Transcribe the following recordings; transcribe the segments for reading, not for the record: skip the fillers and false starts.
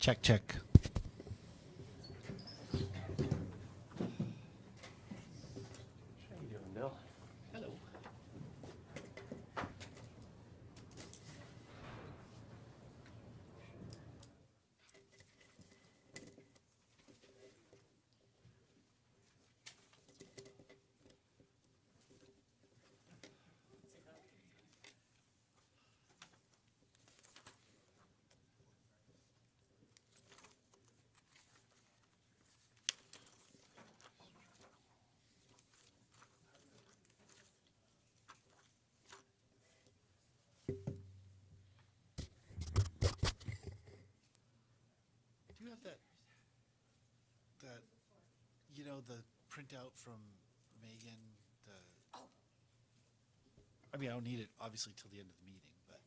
Check, check. How you doing, Bill? Hello. Do you have that, the printout from Megan, I mean, I don't need it, obviously, till the end of the meeting, but.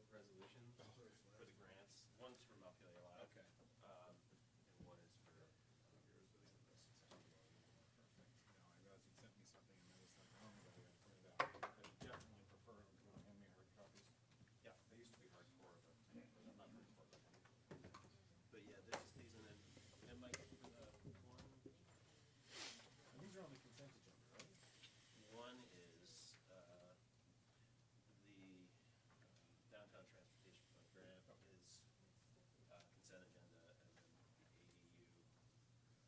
For the grants. One's for Montpelier Live. Okay. And one is for yours. Perfect. No, I realized you sent me something and I was like, oh my god, I gotta print it out. I definitely prefer them to hand me hard copies. Yeah, they used to be hardcore, but I'm not hardcore. But yeah, there's just these, and then Mike for the one. And these are on the consent agenda, right? One is the downtown transportation fund grant is consent agenda, and then the ADU. This one here.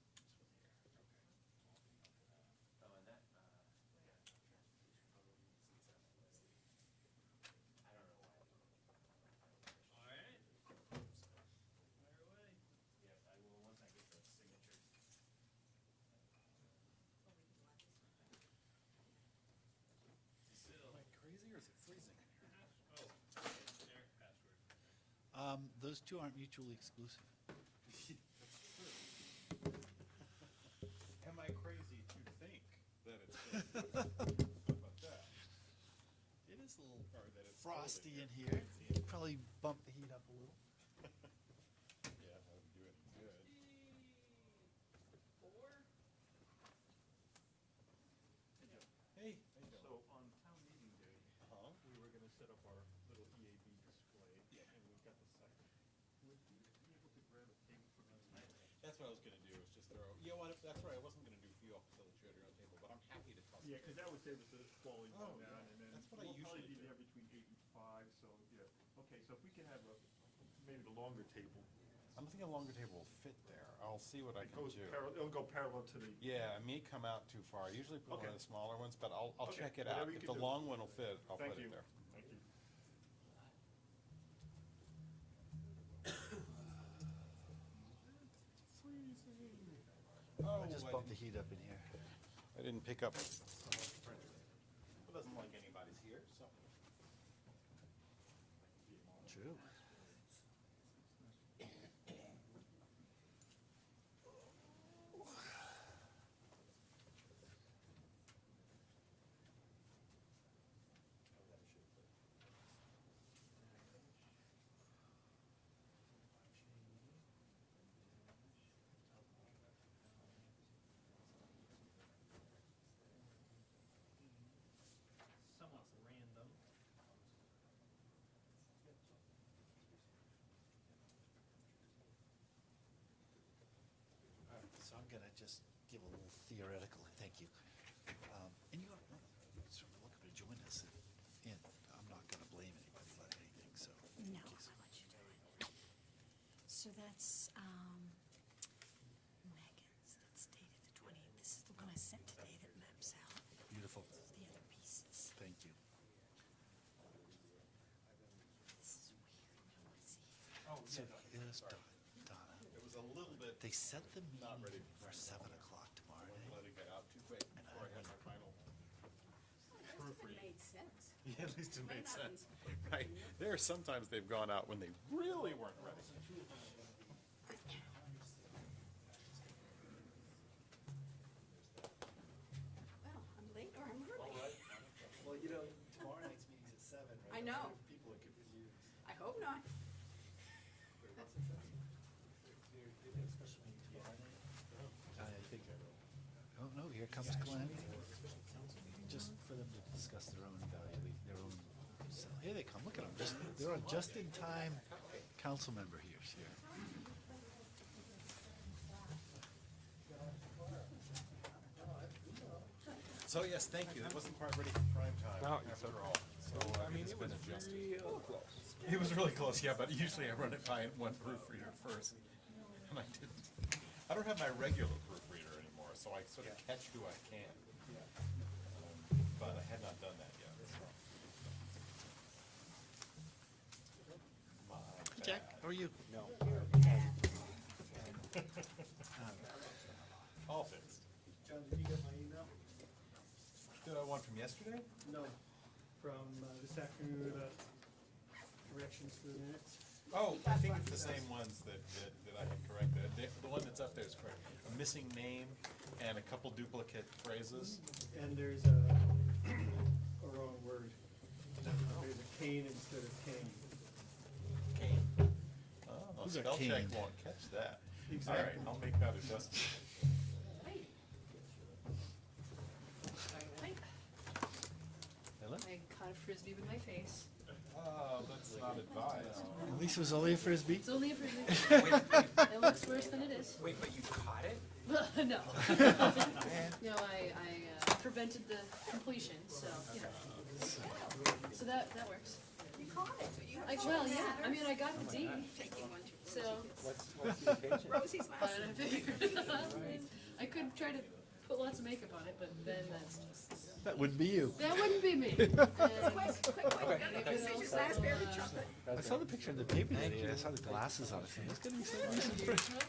Okay. Oh, and that, yeah, transportation fund, consent list. I don't know why. All right. Fire away. Yeah, I will, once I get the signatures. Still. Am I crazy or is it freezing in here? Oh, generic password. Those two aren't mutually exclusive. That's true. Am I crazy to think that it's freezing? How about that? It is a little Or that it's frosty cold in here. Yeah, Probably bump the heat up a little. that would do it good. 4. Hey, how you doing? So on town meeting day, Uh-huh. we were gonna set up our little EAB display. Yeah. And we've got the site. Would you be able to grab a table from us? That's what I was gonna do, is just throw, you know what, that's right, I wasn't gonna do fuel so that you had your own table, but I'm happy to toss it. Yeah, cause that would save us a quality Oh, one down, yeah. and then That's what I we'll probably usually be do. there between 8 and 5, so, yeah. Okay, so if we can have maybe the longer table. I'm thinking a longer table will fit there. I'll see what I It can goes do. it'll go parallel to the. Yeah, it may come out too far. I usually put one Okay. of the smaller ones, but I'll Okay, check it out. whatever you If can the do. long one will fit, I'll Thank put you. it there. Thank you. Oh, I just I bumped the didn't- heat up in here. I didn't pick up. It doesn't like anybody's here, so. True. Somewhat random. gonna just give a little theoretical, thank you. And you are certainly welcome to join us, and I'm not gonna blame anybody about anything, so. No, I'll let you do it. So that's, Megan's, that's dated the 28th. This is the one I sent today that maps out Beautiful, the other pieces. thank you. This is weird, no one's here. Oh, So, yeah, yes, Donna, it was a little bit, they set the Not ready meeting for 7 o'clock tomorrow I night. let it get out too quick before I had my final proofread. Made sense. Yeah, at least it made sense. Right. There are sometimes they've gone out when they really weren't ready. Well, I'm late or I'm early. Well, you know, tomorrow night's meeting's at 7, right? I know. People are confused. I hope not. I think, oh, no, here comes Glenn. Just for them to discuss their own their own, so here they come, look at them, they're a just-in-time council member here. So yes, thank you. It wasn't quite ready for prime time after all. So I mean, it was real close. It was really close, yeah. But usually I run it by one proofreader first, and I didn't. I don't have my regular proofreader anymore, so I sort of catch who I can. But I had not done that yet. My Jack, bad. how are you? No. All fixed. John, did you get my email? Did I one from yesterday? No, from this afternoon about corrections to the minutes. Oh, I think it's the same ones that I had corrected. The one that's up there is correct. A missing name and a couple duplicate phrases. And there's a wrong word. There's a cane instead of cane. Kane. Oh, Who's a spell check Kane? won't catch that. All right, Exactly. I'll make that adjustment. I caught a frisbee with my face. Oh, that's not advised. At least it was only a frisbee. It's only a frisbee. It looks worse than it is. Wait, but you caught it? No. No, I prevented the completion, so, you know. So that works. You caught it, but you. Well, yeah, I mean, I got the D, Taking one, two. so, What's the occasion? Rosie's but last. I figured, I could try to put lots of makeup on it, but then that's just, That wouldn't be you. that wouldn't be me. Quick, this is your raspberry chocolate. I saw the picture in the paper today, and I saw the glasses on it, so it's gonna be so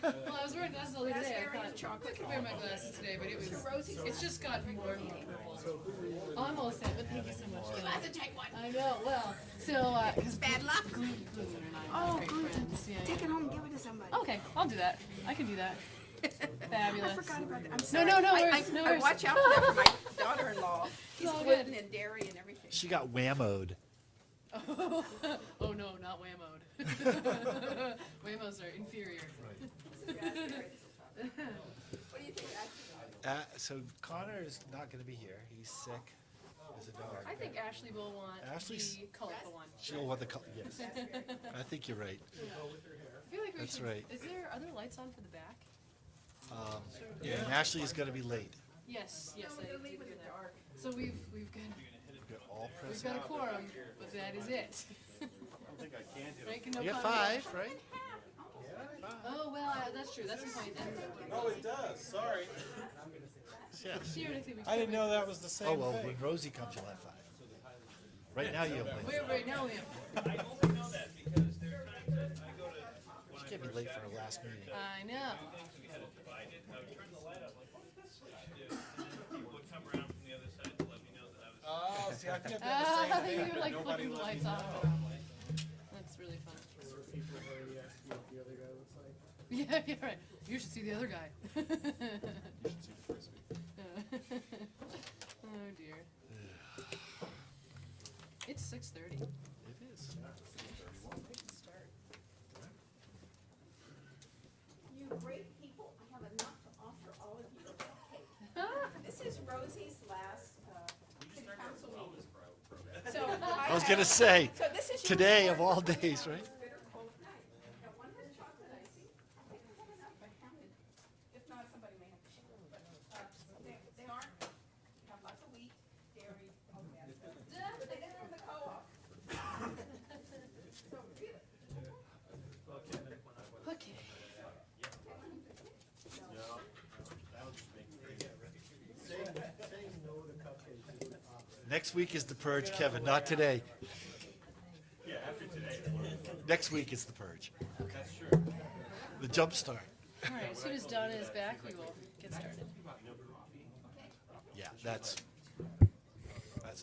Well, I was wearing glasses all day today, I Raspberry thought, chocolate. I could wear my glasses today, but it was, Rosie's it's just gotten more and more purple. Almost there, but thank you so much. You have to take one. I know, well, so, cause Bad luck. Gluten and I Oh, are great gluten. friends, yeah, Take yeah. it home and give it to somebody. Okay, I'll do that. I can do that. Fabulous. I forgot about that. I'm sorry. no I worries, no worries. watch out for that for my daughter-in-law. He's all gluten and dairy and everything. She got whammoed. Oh no, not whammoed. Whammos are inferior. What do you think, Ashley? So Connor is not gonna be here, he's sick as a dog. I think Ashley will want Ashley's- the colorful one. She'll want the color, yes. I think you're right. I feel like we That's should, right. Is there, are there lights on for the back? Yeah, and Ashley is gonna be late. Yes, yes, I They'll did leave hear it in the that. dark. So we've got You're all we've present. got a quorum, but that is it. I don't think I can hit Right, no You got comment. 5, right? Oh, well, that's true, that's the point. Oh, it does, sorry. Yes. Theoretically, we I didn't could. know that was the same Oh, well, thing. when Rosie comes, you'll have 5. Right now, you have like, We're right now we have. I only know that because there are times that I go to, when she I can't be first late got for her here, last meeting. I know. things we had it divided, I would turn the light up, like, what is this supposed to do? And then people would come around from the other side to let me know that I was. Oh, see, I think I've done the same thing, You're but like nobody flipping the let me lights off. know. That's really fun. Or people have already asked me what the other guy looks like. Yeah, you're right. You should see the other guy. You should see the frisbee. Oh dear. It's 6:30. It is. You great people, I have enough to offer all of you a cupcake. This is Rosie's last city council meeting. So I was gonna say, So this is your today of reward all for days, the right? bitter cold night. Got one hot chocolate icing. I think I have enough, I counted. If not, somebody may have Next week is the purge, Kevin, not today. Yeah, after today. Next week is the purge. That's true. The jump start. All right, as soon as Donna is back, we will get started. Yeah, that's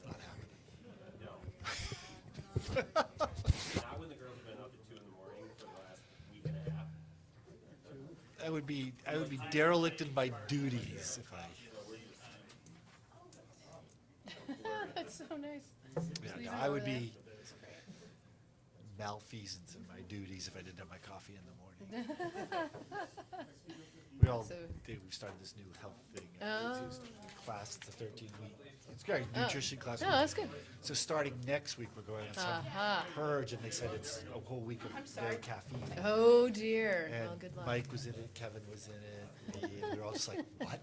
not happening. No. Not when the girls have been up at 2 in the morning for the last week and a half. I would be derelict in my duties if I, That's so nice. yeah, Leave no, it I would over there. be malfeasance in my duties if I didn't have my coffee in the morning. We all So- we started this new health thing. Oh. It's a class, it's a 13-week, it's great, Oh. nutrition class. No, that's good. So starting next week, we're going on some Aha. purge, and they said it's a whole week of no caffeine. Oh dear. And Well, good luck. Mike was in it, Kevin was in it, me, and we were all just like, what?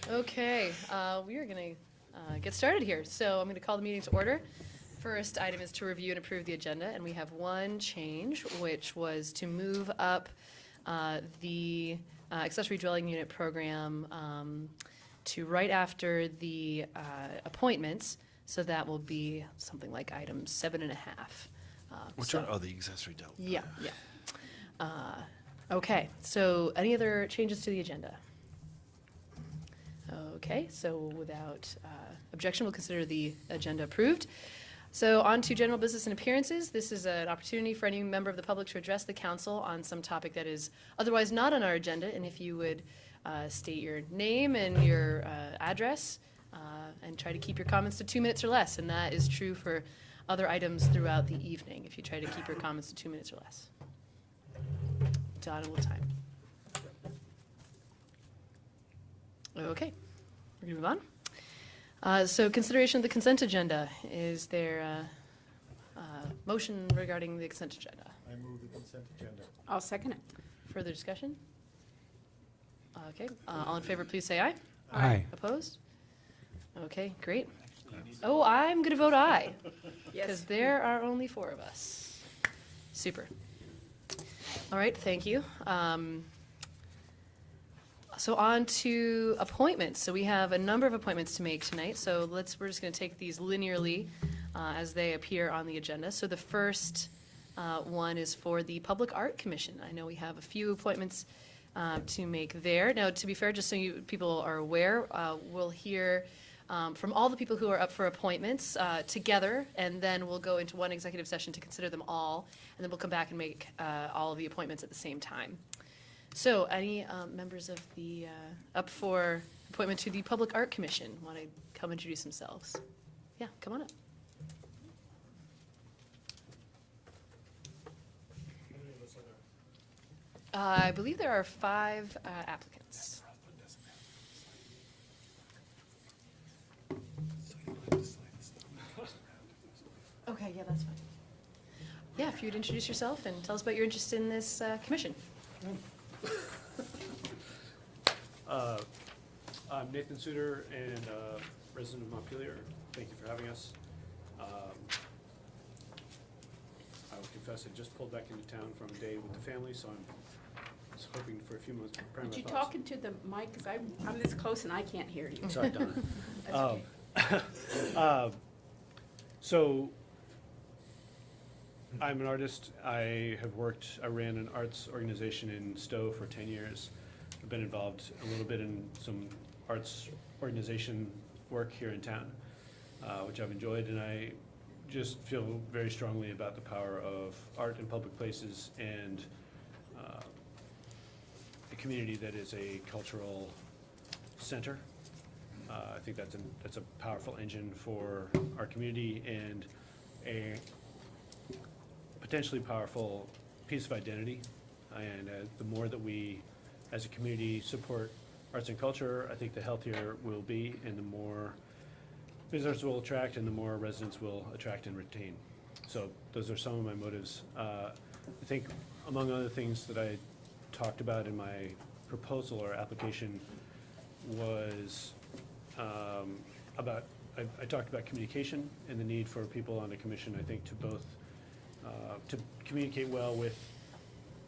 Okay, we are gonna get started here. So I'm gonna call the meeting to order. First item is to review and approve the agenda, and we have one change, which was to move up the accessory dwelling unit program to right after the appointments. So that will be something like item 7.5. Which so- one? Oh, the accessory dwelling. Yeah, yeah. Okay, so any other changes to the agenda? Okay, so without objection, we'll consider the agenda approved. So on to general business and appearances. This is an opportunity for any member of the public to address the council on some topic that is otherwise not on our agenda. And if you would state your name and your address and try to keep your comments to 2 minutes or less. And that is true for other items throughout the evening, if you try to keep your comments to 2 minutes or less. Donna will time. Okay, we're gonna move on. So consideration of the consent agenda. Is there a motion regarding the consent agenda? I move the consent agenda. I'll second it. Further discussion? Okay, all in favor, please say aye. Aye. Opposed? Okay, great. Oh, I'm gonna vote aye, because there are only 4 of us. Super. All right, thank you. So on to appointments. So we have a number of appointments to make tonight. So we're just going to take these linearly as they appear on the agenda. So the first one is for the Public Art Commission. I know we have a few appointments to make there. Now, to be fair, just so people are aware, we'll hear from all the people who are up for appointments together, and then we'll go into one executive session to consider them all, and then we'll come back and make all of the appointments at the same time. So, any members of the up for appointment to the Public Art Commission want to come introduce themselves? Yeah, come on up. I believe there are 5 applicants. Okay, yeah, that's fine. Yeah, if you would introduce yourself and tell us about your interest in this commission. I'm Nathan Suter and resident of Montpelier. Thank you for having us. I will confess I just pulled back into town from a day with the family, so I'm just hoping for a few moments to prepare my Would you thoughts. talk into the mic, because I'm this close and I can't hear you. Sorry, Donna. That's okay. So, I'm an artist. I ran an arts organization in Stowe for 10 years. I've been involved a little bit in some arts organization work here in town, which I've enjoyed, and I just feel very strongly about the power of art in public places and a community that is a cultural center. I think that's a powerful engine for our community and a potentially powerful piece of identity. And the more that we, as a community, support arts and culture, I think the healthier we'll be, and the more visitors will attract, and the more residents will attract and retain. So those are some of my motives. I think among other things that I talked about in my proposal or application was I talked about communication and the need for people on the commission, I think, to both to communicate well with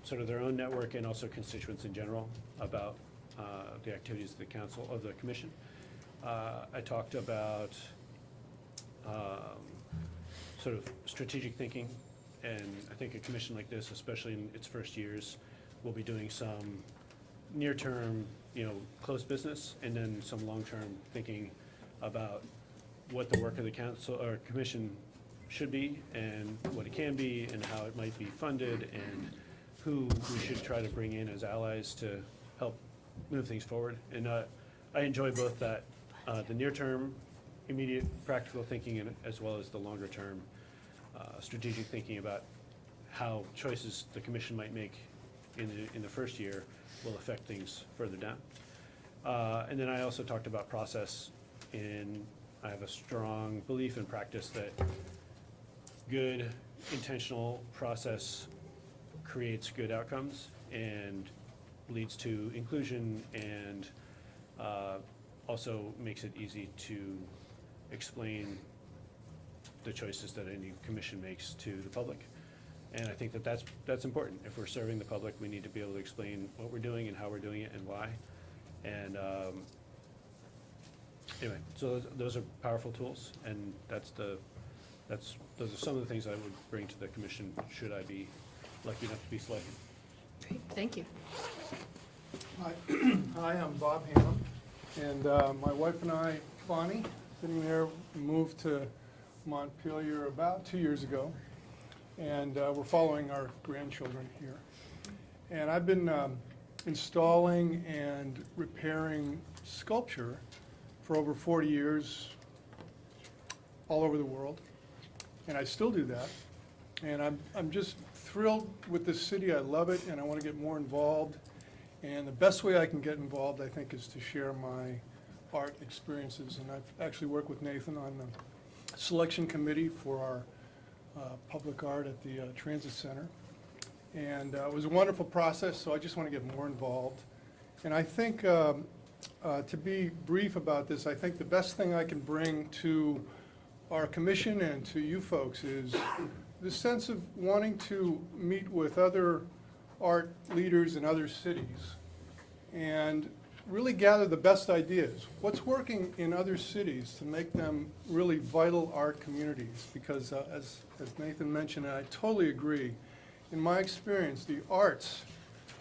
sort of their own network and also constituents in general about the activities of the council, of the commission. I talked about sort of strategic thinking, and I think a commission like this, especially in its first years, will be doing some near-term, close business, and then some long-term thinking about what the work of the council or commission should be, and what it can be, and how it might be funded, and who we should try to bring in as allies to help move things forward. And I enjoy both that, the near-term, immediate, practical thinking, and as well as the longer-term, strategic thinking about how choices the commission might make in the first year will affect things further down. And then I also talked about process, and I have a strong belief and practice that good, intentional process creates good outcomes and leads to inclusion, and also makes it easy to explain the choices that any commission makes to the public. And I think that that's important. If we're serving the public, we need to be able to explain what we're doing and how we're doing it and why. And anyway, so those are powerful tools, and those are some of the things I would bring to the commission should I be lucky enough to be selected. Great, thank you. Hi, I'm Bob Ham, and my wife and I, Bonnie, sitting there, moved to Montpelier about 2 years ago, and we're following our grandchildren here. And I've been installing and repairing sculpture for over 40 years all over the world, and I still do that. And I'm just thrilled with this city. I love it, and I want to get more involved. And the best way I can get involved, I think, is to share my art experiences. And I've actually worked with Nathan on the selection committee for our public art at the Transit Center. And it was a wonderful process, so I just want to get more involved. And I think, to be brief about this, I think the best thing I can bring to our commission and to you folks is the sense of wanting to meet with other art leaders in other cities and really gather the best ideas. What's working in other cities to make them really vital art communities? Because as Nathan mentioned, and I totally agree, in my experience, the arts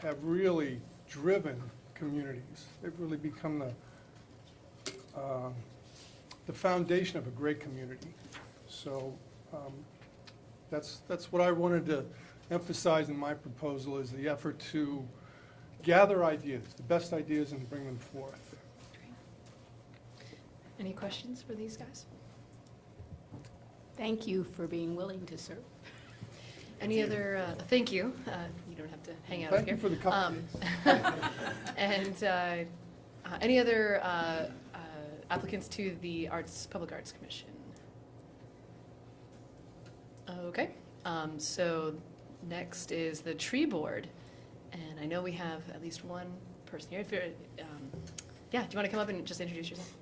have really driven communities. They've really become the foundation of a great community. So that's what I wanted to emphasize in my proposal, is the effort to gather ideas, the best ideas, and bring them forth. Any questions for these guys? Thank you for being willing to serve. Any other, thank you. You don't have to hang out up Thank here. you for the cupcakes. And any other applicants to the Public Arts Commission? Okay, so next is the tree board. And I know we have at least one person here. If you're, yeah, do you want to come up and just introduce yourself?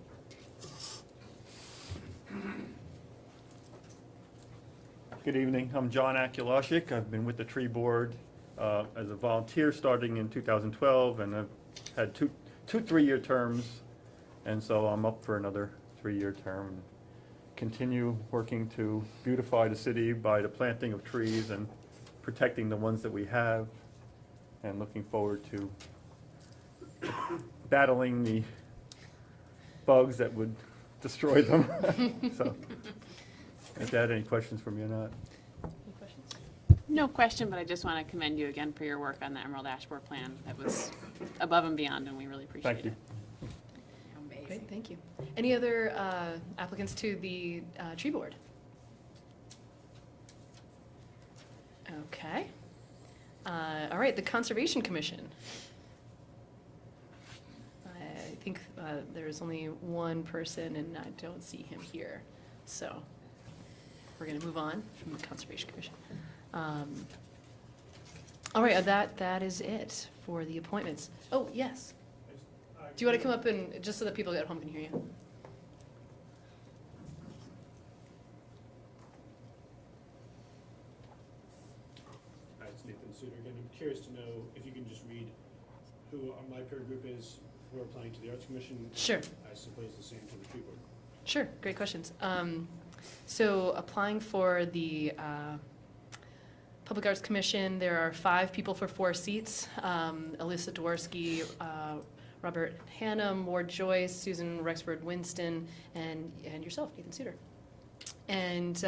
Good evening, I'm John Akulashik. I've been with the tree board as a volunteer starting in 2012, and I've had two 3-year terms, and so I'm up for another 3-year term. Continue working to beautify the city by the planting of trees and protecting the ones that we have, and looking forward to battling the bugs that would destroy them. So, if you had any questions for me or not. Any questions? No question, but I just want to commend you again for your work on the Emerald Ash Borer plan. That was above and beyond, and we really appreciate Thank you. it. Great, thank you. Any other applicants to the tree board? Okay. All right, the Conservation Commission. I think there's only one person, and I don't see him here. So we're going to move on from the Conservation Commission. All right, that is it for the appointments. Oh, yes. Do you want to come up and, just so that people at home can hear you? Hi, it's Nathan Suter. Again, I'm curious to know if you can just read who my peer group is we're applying to the Arts Commission. Sure. I suppose the same to the tree board. Sure, great questions. So applying for the Public Arts Commission, there are 5 people for 4 seats. Alyssa Dworsky, Robert Hannum, Ward Joyce, Susan Rexford Winston, and yourself, Nathan Suter. And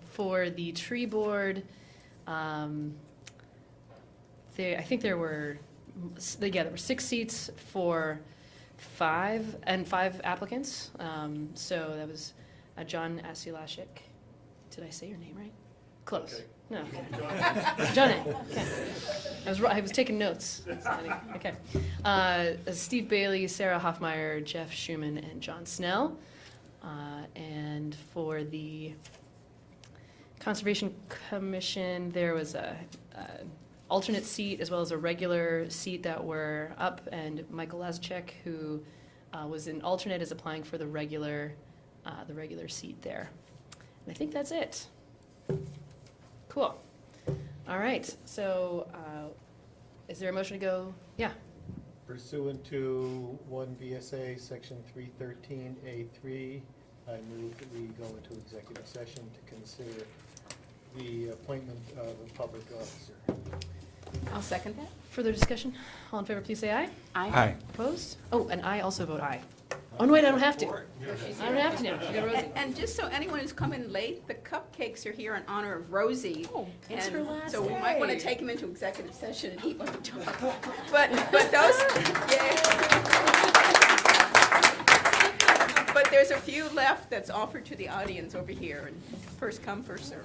for the tree board, I think there were 6 seats for 5 applicants. So that was John Asiulashik. Did I say your name right? Close. Okay. No. Okay. John A. Okay. I was taking notes. Okay. Steve Bailey, Sarah Hoffmeyer, Jeff Schuman, and John Snell. And for the Conservation Commission, there was a alternate seat as well as a regular seat that were up, and Michael Lazarchuk, who was an alternate, is applying for the regular seat there. And I think that's it. Cool. All right. So, is there a motion to go? Yeah. Pursuant to 1 VSA Section 313A3, I move that we go into executive session to consider the appointment of a public officer. I'll second that. Further discussion? All in favor, please say aye. Hi. Opposed? Oh, and I also vote aye. Oh, no, wait, I don't have to. I don't have to now. We got Rosie. And just so anyone who's come in late, the cupcakes are here in honor of Rosie. Oh, it's And her last so we might want to day. take them into executive session and eat when we talk. But those, yeah. But there's a few left that's offered to the audience over here, and first come, first serve.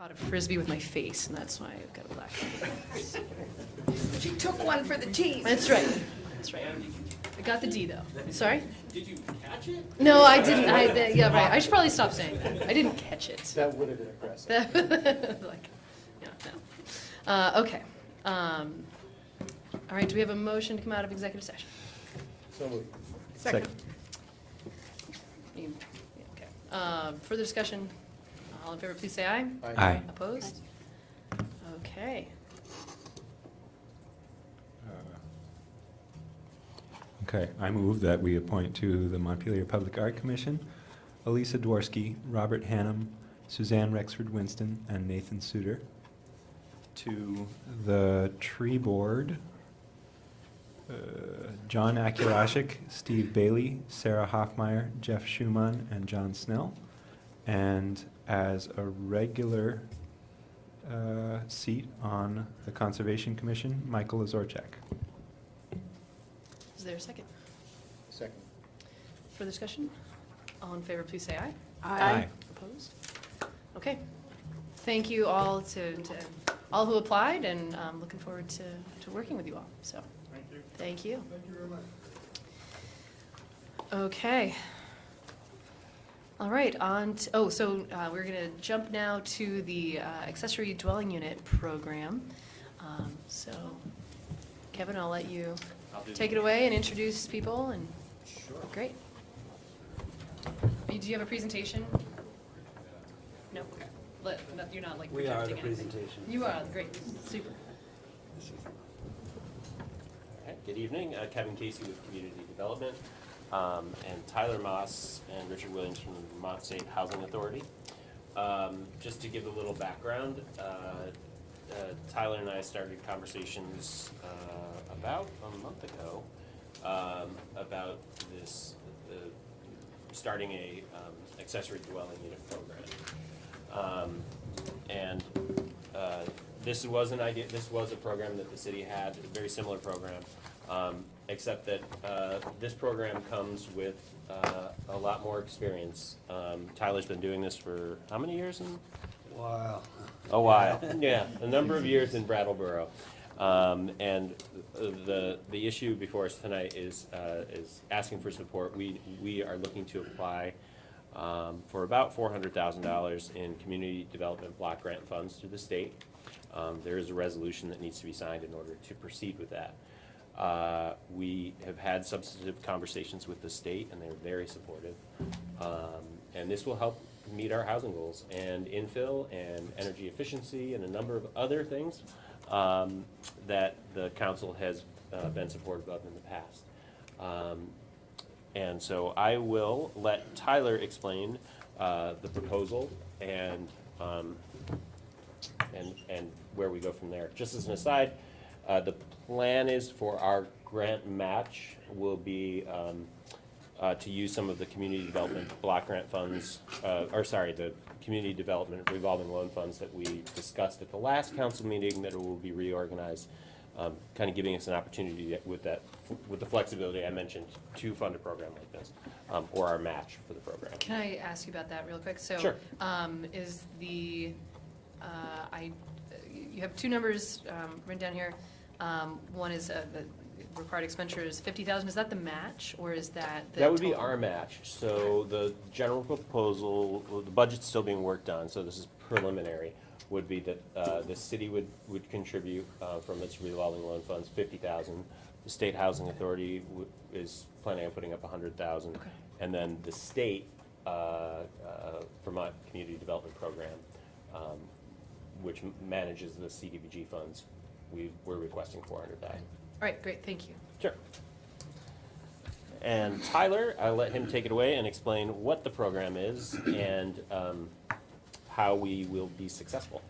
caught a Frisbee with my face, and that's why I've got a black eye. She took one for the team. That's right. That's right. I got the D, though. Sorry? Did you catch it? No, I didn't. Yeah, right. I should probably stop saying that. I didn't catch it. That would have been aggressive. Like, yeah, no. Okay. All right, do we have a motion to come out of executive session? So moved. Second. Yeah, okay. Further discussion? All in favor, please say aye. Aye. Opposed? Okay. Okay, I move that we appoint to the Montpelier Public Art Commission Elisa Dworsky, Robert Hannum, Suzanne Rexford Winston, and Nathan Suter. To the Tree Board, John Akulashik, Steve Bailey, Sarah Hoffmeyer, Jeff Schumann, and John Snell. And as a regular seat on the Conservation Commission, Michael Azorchak. Is there a second? Second. Further discussion? All in favor, please say aye. Aye. Opposed? Okay. Thank you all to all who applied, and looking forward to working with you all. So, Thank you. thank you. Thank you very much. Okay. All right, we're gonna jump now to the accessory dwelling unit program. So, Kevin, I'll let you take it away and introduce people, and, great. Do you have a presentation? No, okay. You're not like We are the projecting anything. presentation. You are, great, super. Good evening, Kevin Casey with Community Development, and Tyler Moss and Richard Williams from the Vermont State Housing Authority. Just to give a little background, Tyler and I started conversations about a month ago about starting a accessory dwelling unit program. This was an idea. This was a program that the city had, a very similar program, except that this program comes with a lot more experience. Tyler's been doing this for how many years? Wow. A while, yeah, a number of years in Brattleboro. And the issue before us tonight is asking for support. We are looking to apply for about $400,000 in community development block grant funds through the state. There is a resolution that needs to be signed in order to proceed with that. We have had substantive conversations with the state, and they're very supportive. And this will help meet our housing goals and infill and energy efficiency and a number of other things that the council has been supportive of in the past. And so I will let Tyler explain the proposal and where we go from there. Just as an aside, the plan is for our grant match will be to use some of the community development block grant funds, the community development revolving loan funds that we discussed at the last council meeting, that it will be reorganized, kind of giving us an opportunity with the flexibility I mentioned to fund a program like this, or our match for the program. Can I ask you about that real quick? So, Sure. Is the, you have two numbers written down here. One is the required expenditure is $50,000. Is that the match, or is that the That would be total? our match. So the general proposal, well, the budget's still being worked on, so this is preliminary, would be that the city would contribute from its revolving loan funds $50,000. The State Housing Authority is planning on putting up $100,000. Okay. And then the state Vermont Community Development Program, which manages the CDBG funds, we're requesting $400,000. All right, great, thank you. Sure. And Tyler, I'll let him take it away and explain what the program is and how we will be successful.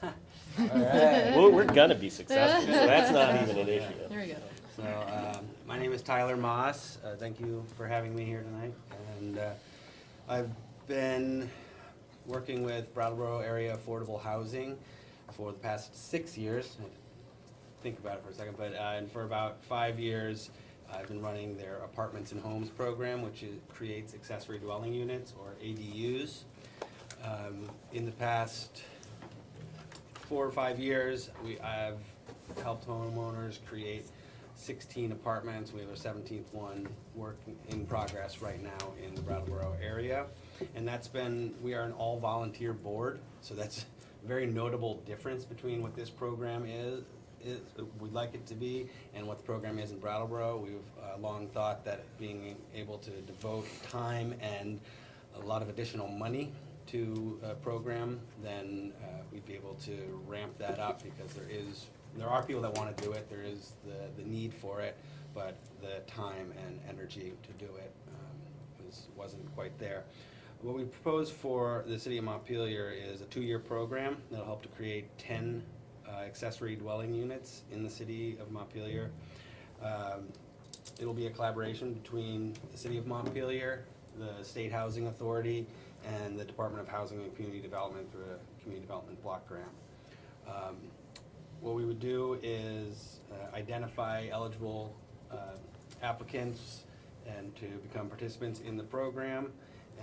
All right. Well, we're gonna be successful, so that's not even an issue. There we go. So, my name is Tyler Moss. Thank you for having me here tonight. And I've been working with Brattleboro area affordable housing for the past 6 years. Think about it for a second, but and for about 5 years, I've been running their Apartments and Homes program, which creates accessory dwelling units, or ADUs. In the past 4 or 5 years, I've helped homeowners create 16 apartments. We have a 17th one working in progress right now in the Brattleboro area. And we are an all-volunteer board, so that's a very notable difference between what this program is we'd like it to be, and what the program is in Brattleboro. We've long thought that being able to devote time and a lot of additional money to a program, then we'd be able to ramp that up, because there are people that want to do it, there is the need for it, but the time and energy to do it wasn't quite there. What we propose for the city of Montpelier is a 2-year program that'll help to create 10 accessory dwelling units in the city of Montpelier. It'll be a collaboration between the city of Montpelier, the State Housing Authority, and the Department of Housing and Community Development through a Community Development Block Grant. What we would do is identify eligible applicants and to become participants in the program,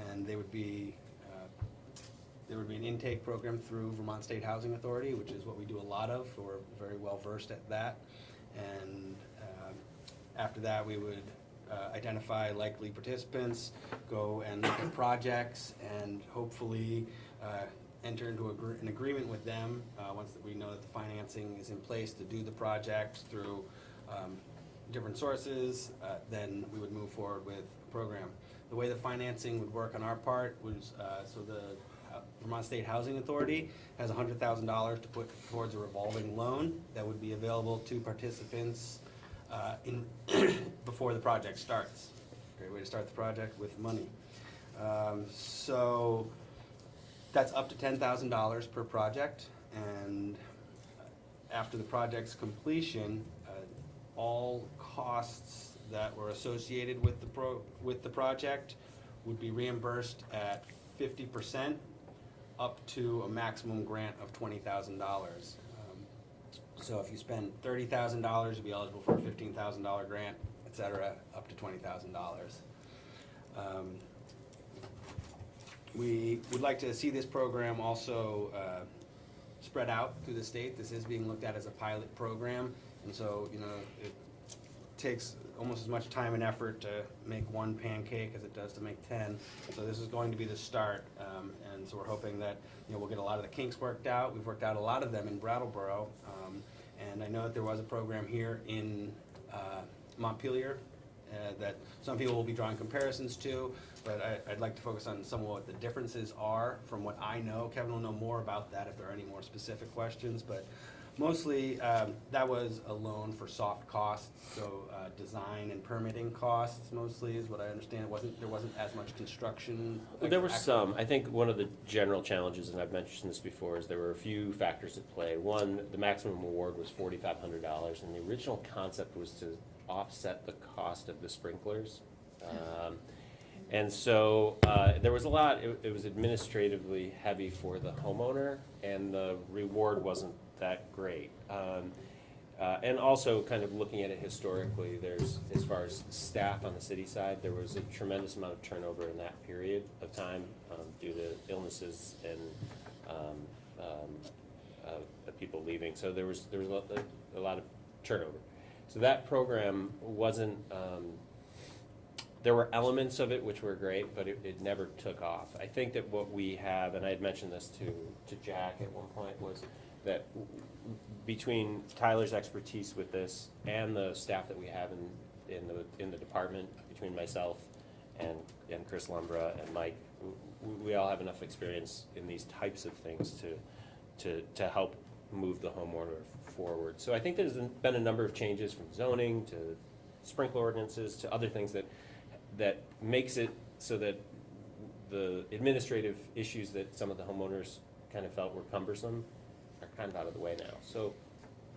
and there would be an intake program through Vermont State Housing Authority, which is what we do a lot of. We're very well versed at that. And after that, we would identify likely participants, go and look at projects, and hopefully enter into an agreement with them once that we know that the financing is in place to do the project through different sources. Then we would move forward with a program. The way the financing would work on our part was, so the Vermont State Housing Authority has $100,000 to put towards a revolving loan that would be available to participants before the project starts. Great way to start the project with money. So that's up to $10,000 per project, and after the project's completion, all costs that were associated with the project would be reimbursed at 50%, up to a maximum grant of $20,000. So if you spend $30,000, you'll be eligible for a $15,000 grant, et cetera, up to $20,000. We would like to see this program also spread out through the state. This is being looked at as a pilot program, and so it takes almost as much time and effort to make one pancake as it does to make 10. So this is going to be the start, and so we're hoping that we'll get a lot of the kinks worked out. We've worked out a lot of them in Brattleboro, and I know that there was a program here in Montpelier that some people will be drawing comparisons to, but I'd like to focus on some of what the differences are from what I know. Kevin will know more about that if there are any more specific questions, but mostly that was a loan for soft costs, so design and permitting costs mostly is what I understand. There wasn't as much construction. Well, there were some. I think one of the general challenges, and I've mentioned this before, is there were a few factors at play. One, the maximum award was $4,500, and the original concept was to offset the cost of the sprinklers. And so there was a lot. It was administratively heavy for the homeowner, and the reward wasn't that great. And also kind of looking at it historically, as far as staff on the city side, there was a tremendous amount of turnover in that period of time due to illnesses and people leaving. So there was a lot of turnover. So that program wasn't, there were elements of it which were great, but it never took off. I think that what we have, and I had mentioned this to Jack at one point, was that between Tyler's expertise with this and the staff that we have in the department, between myself and Chris Lumbra and Mike, we all have enough experience in these types of things to help move the homeowner forward. So I think there's been a number of changes from zoning to sprinkler ordinances to other things that makes it so that the administrative issues that some of the homeowners kind of felt were cumbersome are kind of out of the way now. So,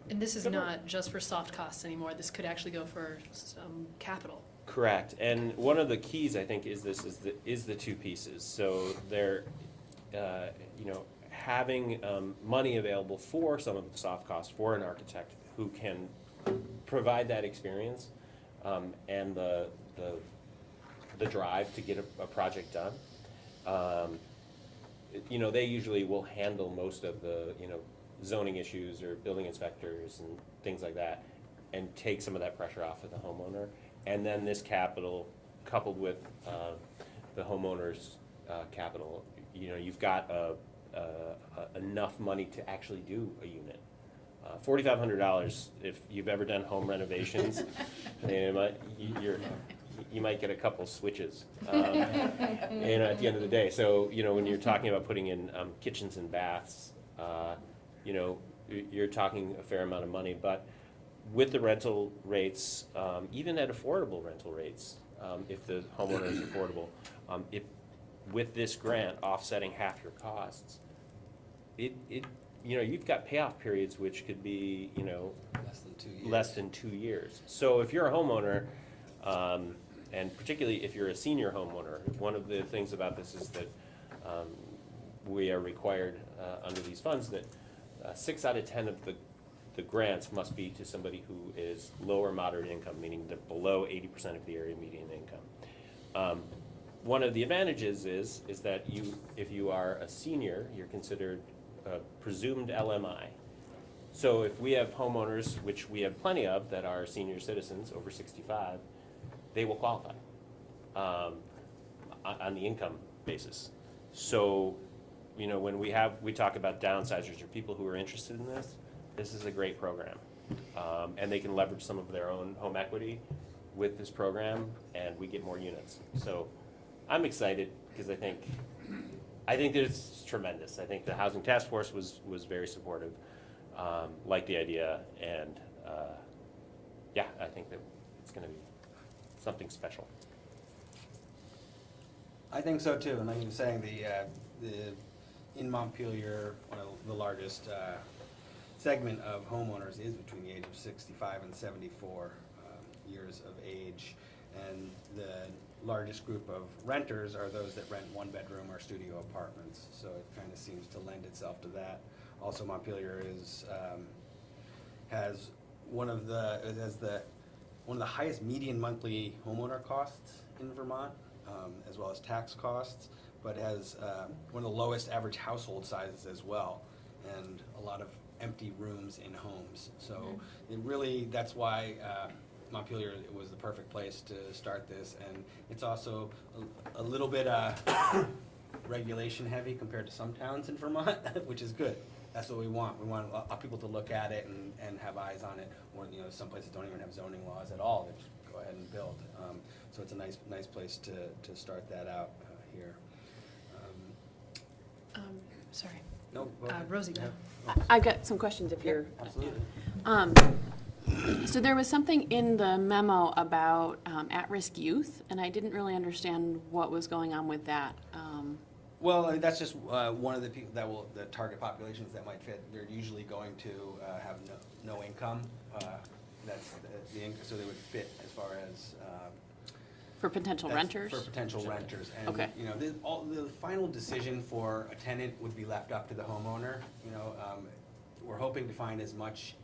And this is not just for soft costs anymore. This could actually go for some capital. correct. And one of the keys, I think, is the two pieces. So they're, having money available for some of the soft costs for an architect who can provide that experience and the drive to get a project done. They usually will handle most of the, zoning issues or building inspectors and things like that, and take some of that pressure off of the homeowner. And then this capital, coupled with the homeowner's capital, you know, you've got enough money to actually do a unit. $4,500, if you've ever done home renovations, you might get a couple switches, you know, at the end of the day. So, you know, when you're talking about putting in kitchens and baths, you know, you're talking a fair amount of money. But with the rental rates, even at affordable rental rates, if the homeowner is affordable, with this grant offsetting half your costs, you know, you've got payoff periods which could be, you know, less than 2 years. So if you're a homeowner, and particularly if you're a senior homeowner, one of the things about this is that we are required under these funds that 6 out of 10 of the grants must be to somebody who is low or moderate income, meaning they're below 80% of the area median income. One of the advantages is that if you are a senior, you're considered presumed LMI. So if we have homeowners, which we have plenty of, that are senior citizens over 65, they will qualify on the income basis. So, you know, when we talk about downsizers or people who are interested in this is a great program. And they can leverage some of their own home equity with this program, and we get more units. So I'm excited because I think it's tremendous. I think the Housing Task Force was very supportive, liked the idea, and yeah, I think that it's going to be something special. I think so too, and like you were saying, in Montpelier, one of the largest segment of homeowners is between the age of 65 and 74 years of age, and the largest group of renters are those that rent one-bedroom or studio apartments. So it kind of seems to lend itself to that. Also, Montpelier has one of the highest median monthly homeowner costs in Vermont, as well as tax costs, but has one of the lowest average household sizes as well, and a lot of empty rooms in homes. So it really, that's why Montpelier was the perfect place to start this, and it's also a little bit regulation heavy compared to some towns in Vermont, which is good. That's what we want. We want people to look at it and have eyes on it. Or, you know, some places don't even have zoning laws at all. They just go ahead and build. So it's a nice place to start that out here. Sorry. No, go ahead. Rosie, go. Yeah. I've got some questions if you're. Absolutely. So there was something in the memo about at-risk youth, and I didn't really understand what was going on with that. Well, I mean, that's just one of the people the target populations that might fit. They're usually going to have no income. That's the income, so they would fit as far as For potential renters? For potential renters. And, Okay. you know, the final decision for a tenant would be left up to the homeowner. You know, we're hoping to find as much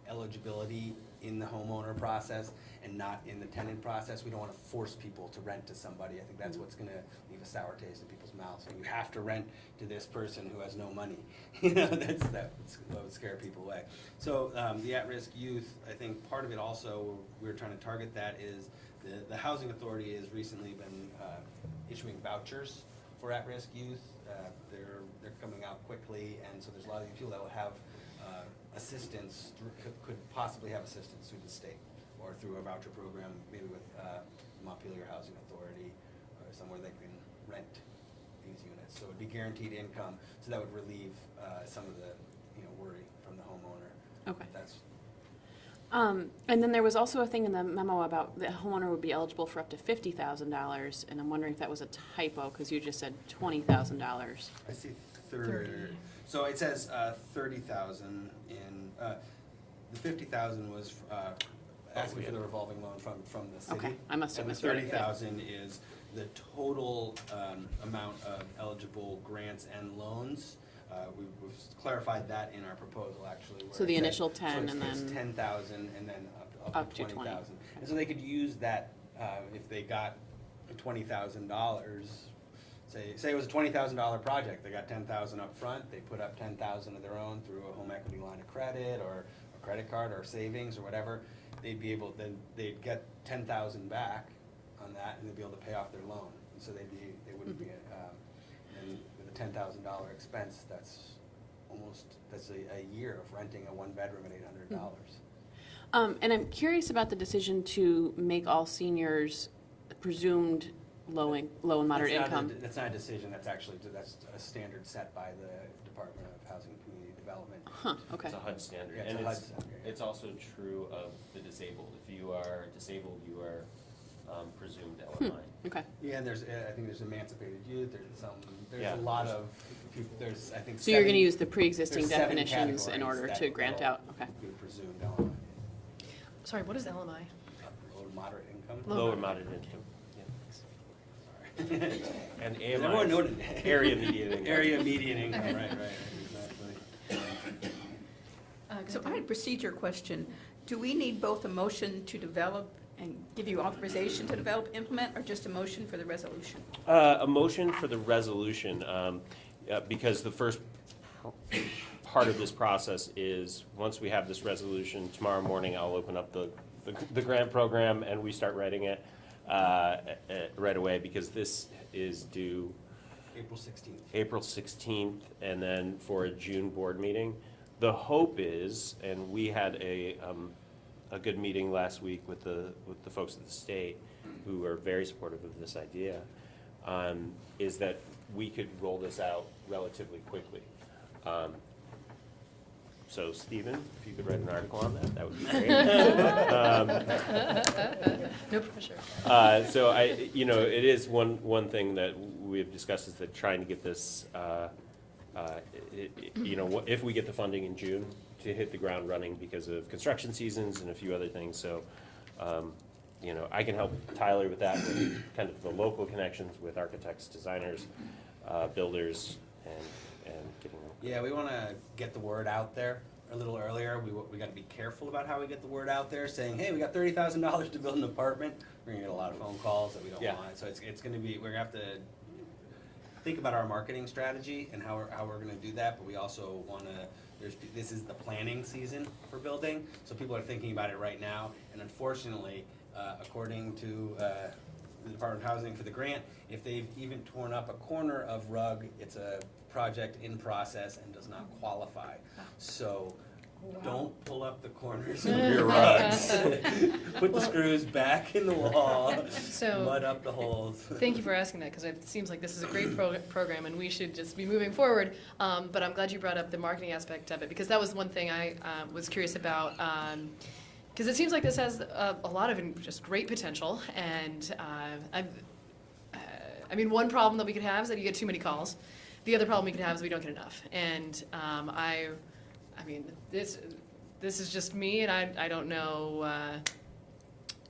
eligibility in the homeowner process and not in the tenant process. We don't want to force people to rent to somebody. I think that's what's going to leave a sour taste in people's mouths. So you have to rent to this person who has no money. You know, that would scare people away. So the at-risk youth, I think part of it also, we're trying to target that is the Housing Authority has recently been issuing vouchers for at-risk youth. They're coming out quickly, and so there's a lot of people that will have assistance, could possibly have assistance through the state or through a voucher program, maybe with Montpelier Housing Authority or somewhere they can rent these units. So it would be guaranteed income, so that would relieve some of the worry from the homeowner. Okay. That's And then there was also a thing in the memo about the homeowner would be eligible for up to $50,000, and I'm wondering if that was a typo, because you just said $20,000. I see 30. So it says 30,000 in, the 50,000 was asking for the revolving loan from the city. Okay, I must have And the misread it. 30,000 is the total amount of eligible grants and loans. We've clarified that in our proposal, actually. where So the it says- initial 10 and it's then- 10,000 and then Up up to to 20. 20,000. And so they could use that if they got $20,000, say it was a $20,000 project, they got 10,000 up front, they put up 10,000 of their own through a home equity line of credit or a credit card or savings or whatever, they'd be able, then they'd get 10,000 back on that, and they'd be able to pay off their loan. So they wouldn't be, and with a $10,000 expense, that's a year of renting a one bedroom at $800. And I'm curious about the decision to make all seniors presumed low and moderate income. That's not a decision, that's a standard set by the Department of Housing and Community Development. Huh, okay. It's a HUD standard. Yeah, it's And a HUD standard, yeah. it's also true of the disabled. If you are disabled, you are presumed LMI. Okay. Yeah, and I think there's emancipated youth, there's Yeah. a lot of, there's, I think. So you're going to 7 use the pre-existing there's 7 definitions in categories order that to grant will out? Okay. be presumed LMI. Sorry, what is LMI? Low to moderate income. Low and moderate income. Yeah. And AMI. Everyone noted. Area median income. Area median income, right, exactly. So I had a procedure question. Do we need both a motion to develop and give you authorization to develop, implement, or just a motion for the resolution? A motion for the resolution, because the first part of this process is, once we have this resolution, tomorrow morning I'll open up the grant program and we start writing it right away, because this is due April 16th, and then for a June board meeting. The hope is, and we had a good meeting last week with the folks at the state, who are very supportive of this idea, is that we could roll this out relatively quickly. So Stephen, if you could write an article on that, that would be great. No pressure. So it is one thing that we've discussed, is that trying to get this, if we get the funding in June, to hit the ground running because of construction seasons and a few other things. So, I can help Tyler with that, with kind of the local connections with architects, designers, builders, and getting them. Yeah, we want to get the word out there a little earlier. We got to be careful about how we get the word out there, saying, hey, we got $30,000 to build an apartment. We're going to get a lot of phone calls that we don't want. So it's going to be, we're going to have to think about our marketing strategy and how we're going to do that, but we also want to, this is the planning season for building, so people are thinking about it right now, and unfortunately, according to the Department of Housing for the grant, if they've even torn up a corner of rug, it's a project in process and does not qualify. So don't pull up the corners of your rugs. Put the screws back in the wall, So- mud up the holes. Thank you for asking that, because it seems like this is a great program, and we should just be moving forward. But I'm glad you brought up the marketing aspect of it, because that was one thing I was curious about. Because it seems like this has a lot of just great potential, and I mean, one problem that we could have is that you get too many calls. The other problem we could have is we don't get enough. And I mean, this is just me, and I don't know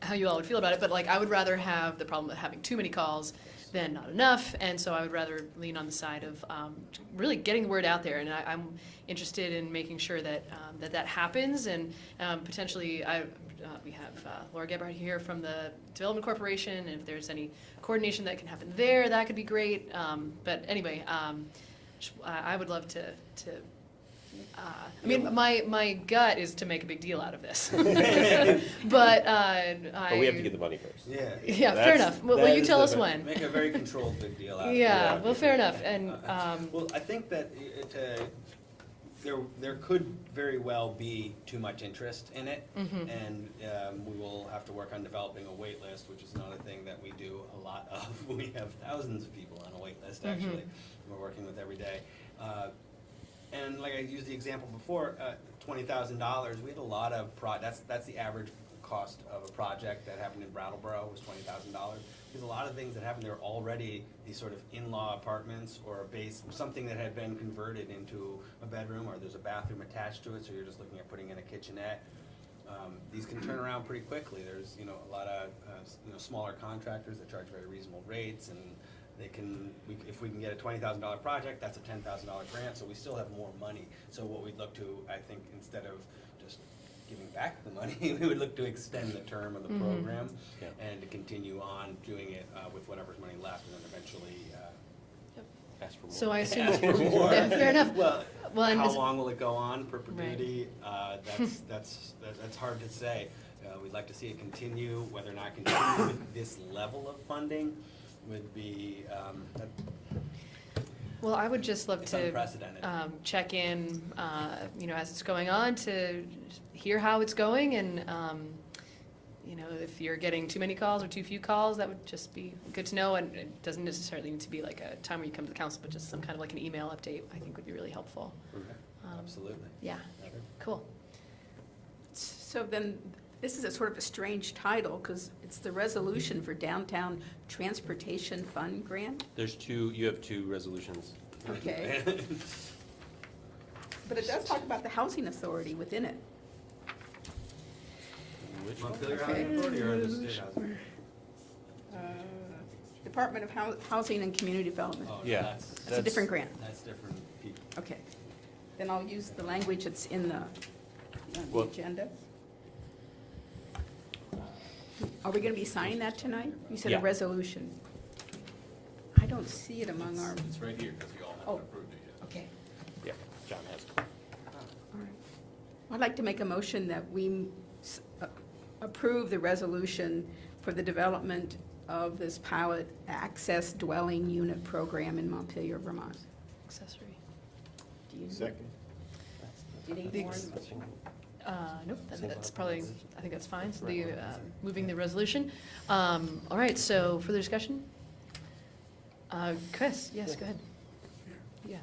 how you all would feel about it, but like, I would rather have the problem of having too many calls than not enough, and so I would rather lean on the side of really getting the word out there, and I'm interested in making sure that that happens, and potentially we have Laura Gebhardt here from the Development Corporation, and if there's any coordination that can happen there, that could be great. But anyway, I would love to I mean, my gut is to make a big deal out of this. But we have to get the money first. Yeah. Yeah, fair enough. Will you tell us when? Make a very controlled big deal out of it. Yeah, well, fair enough. And well, I think that there could very well be too much interest in it, and we will have to work on developing a wait list, which is not a thing that we do a lot of. We have thousands of people on a wait list, actually, we're working with every day. And like I used the example before, $20,000, we had a lot of, that's the average cost of a project that happened in Brattleboro was $20,000. There's a lot of things that happened there already, these sort of in-law apartments or a base, something that had been converted into a bedroom, or there's a bathroom attached to it, so you're just looking at putting in a kitchenette. These can turn around pretty quickly. There's a lot of smaller contractors that charge very reasonable rates, and if we can get a $20,000 project, that's a $10,000 grant, so we still have more money. So what we'd look to, I think, instead of just giving back the money, we would look to extend the term of the program and to continue on doing it with whatever's money left, and then eventually ask for more. So I assume, Ask for more. yeah, fair enough. Well, Well, and how this- long will it go on, Right. perpetuity? That's hard to say. We'd like to see it continue. Whether or not continue with this level of funding would be, Well, I would just love it's to unprecedented. check in, as it's going on, to hear how it's going, and, if you're getting too many calls or too few calls, that would just be good to know, and it doesn't necessarily need to be like a time where you come to the council, but just some kind of like an email update, I think would be really helpful. Absolutely. Yeah, cool. So then, this is a sort of a strange title, because it's the resolution for Downtown Transportation Fund Grant? You have two resolutions. Okay. But it does talk about the Housing Authority within it. Which one? Montpelier Housing Authority or the state housing? Department of Housing and Community Development. Oh, no, Yeah. That's a different grant. That's different people. Okay. Then I'll use the language that's in the Well- agenda. Are we going to be signing that tonight? You said Yeah. a resolution. I don't see it among our, It's right here, because you all Oh. haven't approved it yet. okay. Yeah, John has. All right. I'd like to make a motion that we approve the resolution for the development of this pilot access dwelling unit program in Montpelier, Vermont. Accessory. Do you Second. do you need The more? ex- Nope, that's probably, I think that's fine, so moving the resolution. All right, so further discussion? Chris, yes, go ahead. Yeah,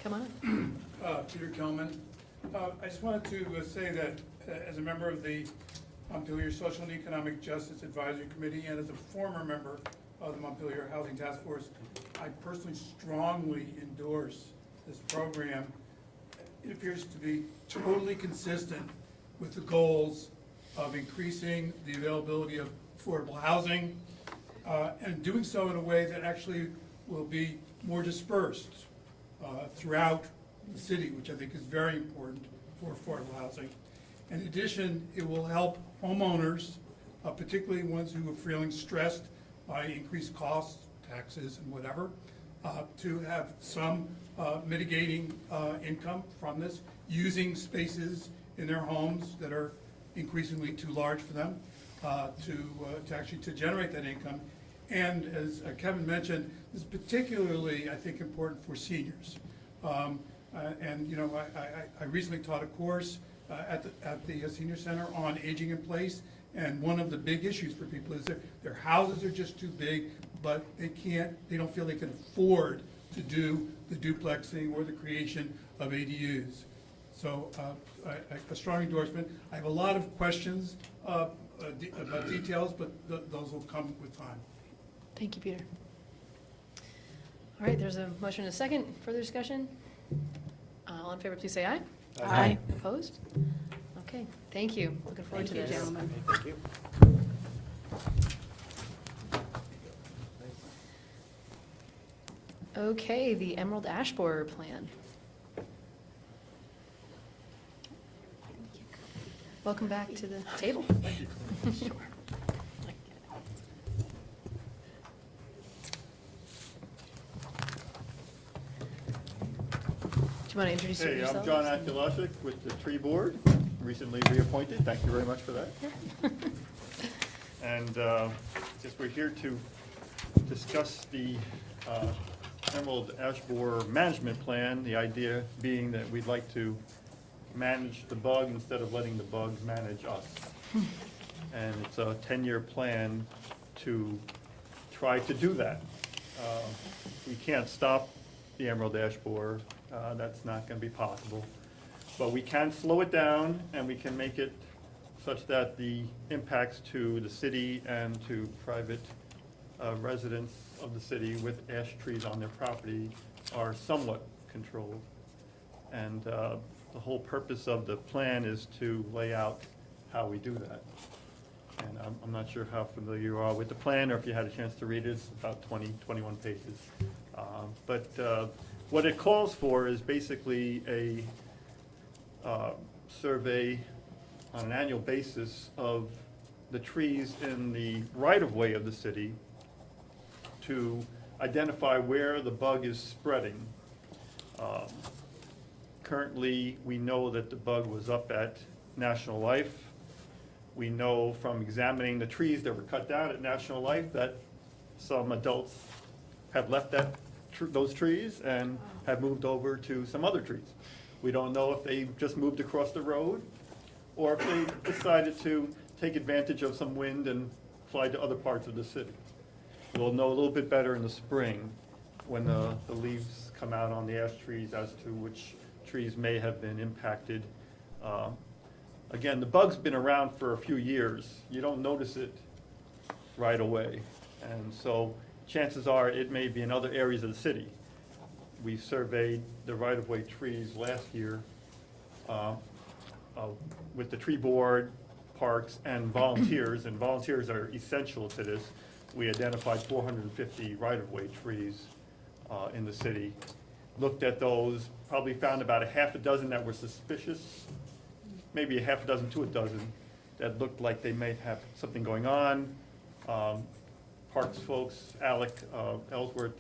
come on up. Peter Kelman. I just wanted to say that as a member of the Montpelier Social and Economic Justice Advisory Committee and as a former member of the Montpelier Housing Task Force, I personally strongly endorse this program. It appears to be totally consistent with the goals of increasing the availability of affordable housing and doing so in a way that actually will be more dispersed throughout the city, which I think is very important for affordable housing. In addition, it will help homeowners, particularly ones who are feeling stressed by increased costs, taxes, and whatever, to have some mitigating income from this, using spaces in their homes that are increasingly too large for them to actually generate that income. And as Kevin mentioned, this is particularly, I think, important for seniors. I recently taught a course at the senior center on aging in place, and one of the big issues for people is their houses are just too big, but they don't feel they can afford to do the duplexing or the creation of ADUs. So a strong endorsement. I have a lot of questions about details, but those will come with time. Thank you, Peter. All right, there's a motion and a second. Further discussion? All in favor, please say aye. Aye. Opposed? Okay, thank you. Looking forward to Thank you, this. gentlemen. Thank you. Okay, the Emerald Ash Borer Plan. Welcome back to the table. Do you want to introduce Hey, yourself? I'm John Akulasik with the Tree Board, recently reappointed. Thank you very much for that. And just we're here to discuss the Emerald Ash Borer Management Plan, the idea being that we'd like to manage the bug instead of letting the bug manage us. And it's a 10-year plan to try to do that. We can't stop the Emerald Ash Borer. That's not going to be possible. But we can slow it down, and we can make it such that the impacts to the city and to private residents of the city with ash trees on their property are somewhat controlled. And the whole purpose of the plan is to lay out how we do that. And I'm not sure how familiar you are with the plan, or if you had a chance to read it. It's about 21 pages. But what it calls for is basically a survey on an annual basis of the trees in the right-of-way of the city to identify where the bug is spreading. Currently, we know that the bug was up at National Life. We know from examining the trees that were cut down at National Life that some adults have left those trees and have moved over to some other trees. We don't know if they just moved across the road or if they decided to take advantage of some wind and fly to other parts of the city. We'll know a little bit better in the spring when the leaves come out on the ash trees as to which trees may have been impacted. Again, the bug's been around for a few years. You don't notice it right away. And so chances are it may be in other areas of the city. We surveyed the right-of-way trees last year with the tree board, parks, and volunteers are essential to this. We identified 450 right-of-way trees in the city. Looked at those, probably found about a half a dozen that were suspicious, maybe a half a dozen to a dozen that looked like they may have something going on. Parks folks, Alec Ellsworth,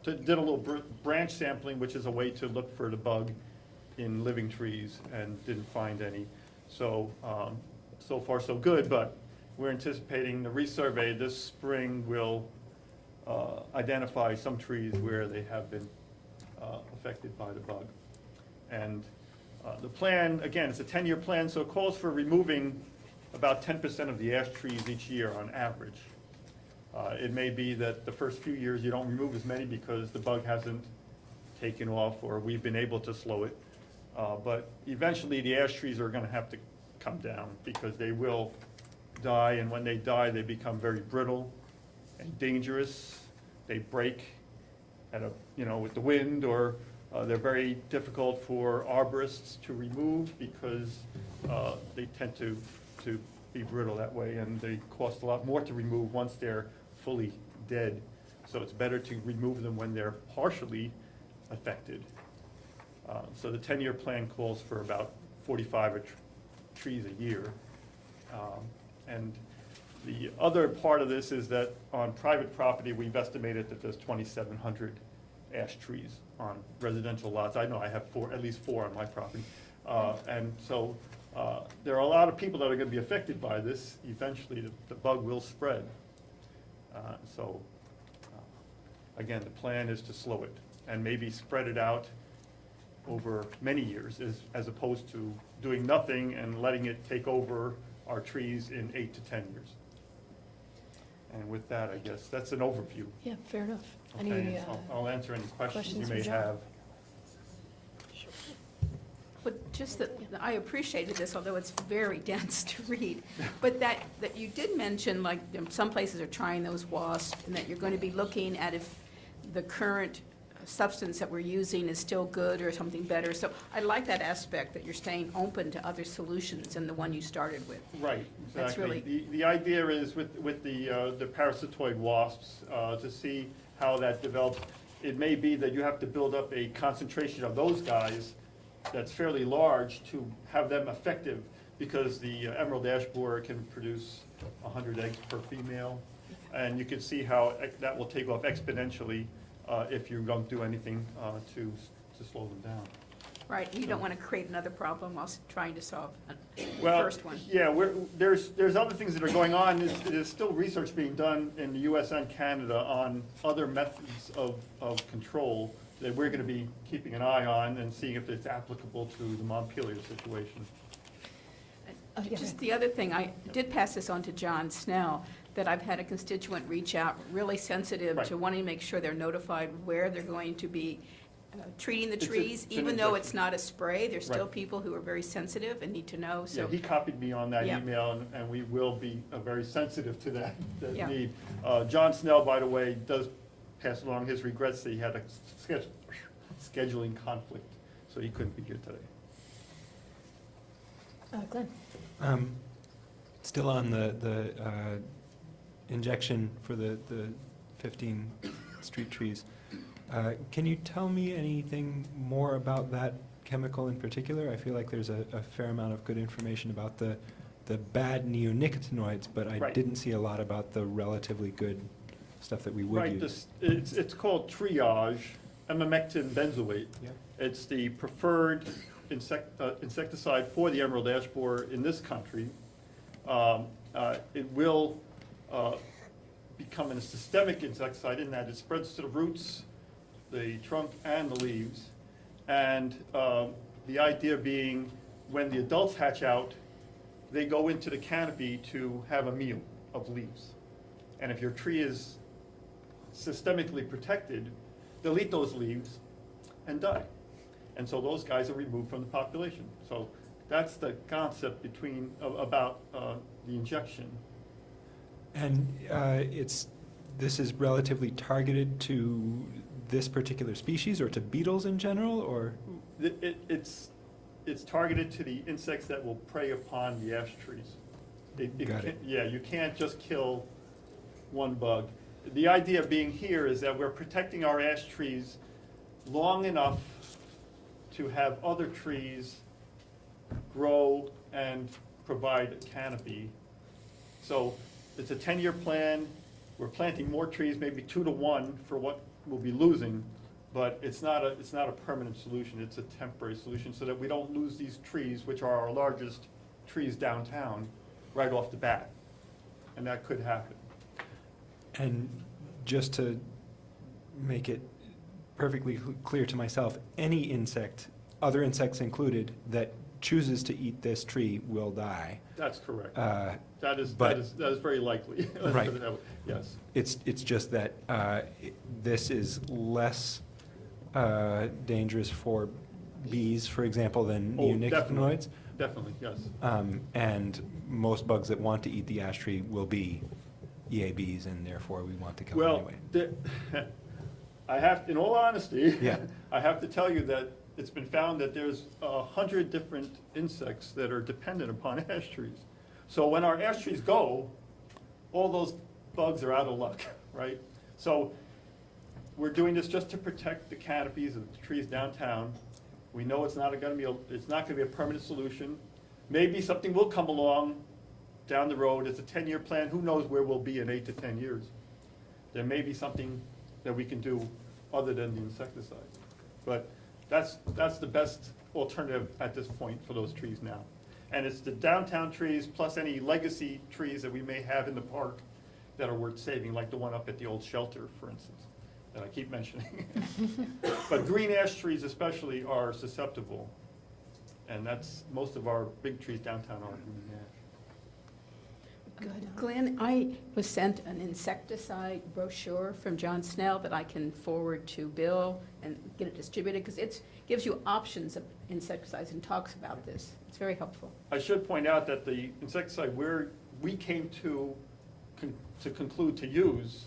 did a little branch sampling, which is a way to look for the bug in living trees, and didn't find any. So, so far so good, but we're anticipating the resurvey this spring will identify some trees where they have been affected by the bug. And the plan, again, it's a 10-year plan, so it calls for removing about 10% of the ash trees each year on average. It may be that the first few years you don't remove as many because the bug hasn't taken off or we've been able to slow it. But eventually the ash trees are going to have to come down because they will die, and when they die they become very brittle and dangerous. They break at with the wind, or they're very difficult for arborists to remove because they tend to be brittle that way, and they cost a lot more to remove once they're fully dead. So it's better to remove them when they're partially affected. So the 10-year plan calls for about 45 trees a year. And the other part of this is that on private property, we've estimated that there's 2,700 ash trees on residential lots. I know I have at least four on my property. And so there are a lot of people that are going to be affected by this. Eventually, the bug will spread. Again, the plan is to slow it and maybe spread it out over many years as opposed to doing nothing and letting it take over our trees in 8 to 10 years. And with that, I guess, that's an overview. Yeah, fair enough. Okay, Any I'll answer any questions you questions may for John? have. But just that, I appreciated this, although it's very dense to read. But that you did mention, like, some places are trying those wasps, and that you're going to be looking at if the current substance that we're using is still good or something better. So I like that aspect, that you're staying open to other solutions than the one you started with. Right, That's exactly. really- The idea is with the parasitoid wasps, to see how that develops. It may be that you have to build up a concentration of those guys that's fairly large to have them effective, because the emerald ash borer can produce 100 eggs per female. And you can see how that will take off exponentially if you don't do anything to slow them down. Right, you don't want to create another problem while trying to solve the Well, first one. yeah, there's other things that are going on. There's still research being done in the US and Canada on other methods of control that we're going to be keeping an eye on and seeing if it's applicable to the Montpelier situation. Just the other thing, I did pass this on to John Snell, that I've had a constituent reach out, really sensitive Right. to wanting to make sure they're notified where they're going to be treating the It's a- trees, it's an even though injection. it's not a spray, there's still Right. people who are very sensitive and need to know, Yeah, so. he copied me on that Yeah. email, and we will be very sensitive to that Yeah. need. John Snell, by the way, does pass along his regrets that he had a scheduling conflict, so he couldn't be here today. Glenn? Still on the injection for the 15 street trees. Can you tell me anything more about that chemical in particular? I feel like there's a fair amount of good information about the bad neonicotinoids, but I Right. didn't see a lot about the relatively good stuff that we would Right, use. it's called triage, emamectin benzoate. Yeah. It's the preferred insecticide for the emerald ash borer in this country. It will become a systemic insecticide in that it spreads to the roots, the trunk, and the leaves. And the idea being, when the adults hatch out, they go into the canopy to have a meal of leaves. And if your tree is systemically protected, they'll eat those leaves and die. And so those guys are removed from the population. So that's the concept about the injection. And this is relatively targeted to this particular species or to beetles in general, or? It's targeted to the insects that will prey upon the ash trees. Got it. Yeah, you can't just kill one bug. The idea being here is that we're protecting our ash trees long enough to have other trees grow and provide a canopy. So it's a 10-year plan. We're planting more trees, maybe 2 to 1 for what we'll be losing, but it's not a permanent solution. It's a temporary solution so that we don't lose these trees, which are our largest trees downtown, right off the bat. And that could happen. And just to make it perfectly clear to myself, any insect, other insects included, that chooses to eat this tree will die. That's correct. That That is very likely. Right. Yes. It's just that this is less dangerous for bees, for example, than neonicotinoids. Definitely, yes. And most bugs that want to eat the ash tree will be EABs, and therefore we want to kill them Well, anyway. I have, in all honesty, Yeah. I have to tell you that it's been found that there's 100 different insects that are dependent upon ash trees. So when our ash trees go, all those bugs are out of luck, right? So we're doing this just to protect the canopies of the trees downtown. We know it's not going to be a permanent solution. Maybe something will come along down the road. It's a 10-year plan. Who knows where we'll be in 8 to 10 years? There may be something that we can do other than the insecticide. But that's the best alternative at this point for those trees now. And it's the downtown trees plus any legacy trees that we may have in the park that are worth saving, like the one up at the old shelter, for instance, that I keep mentioning. But green ash trees especially are susceptible. And that's, most of our big trees downtown are green ash. Good. Glenn, I was sent an insecticide brochure from John Snell that I can forward to Bill and get it distributed, because it gives you options of insecticides and talks about this. It's very helpful. I should point out that the insecticide we came to conclude to use,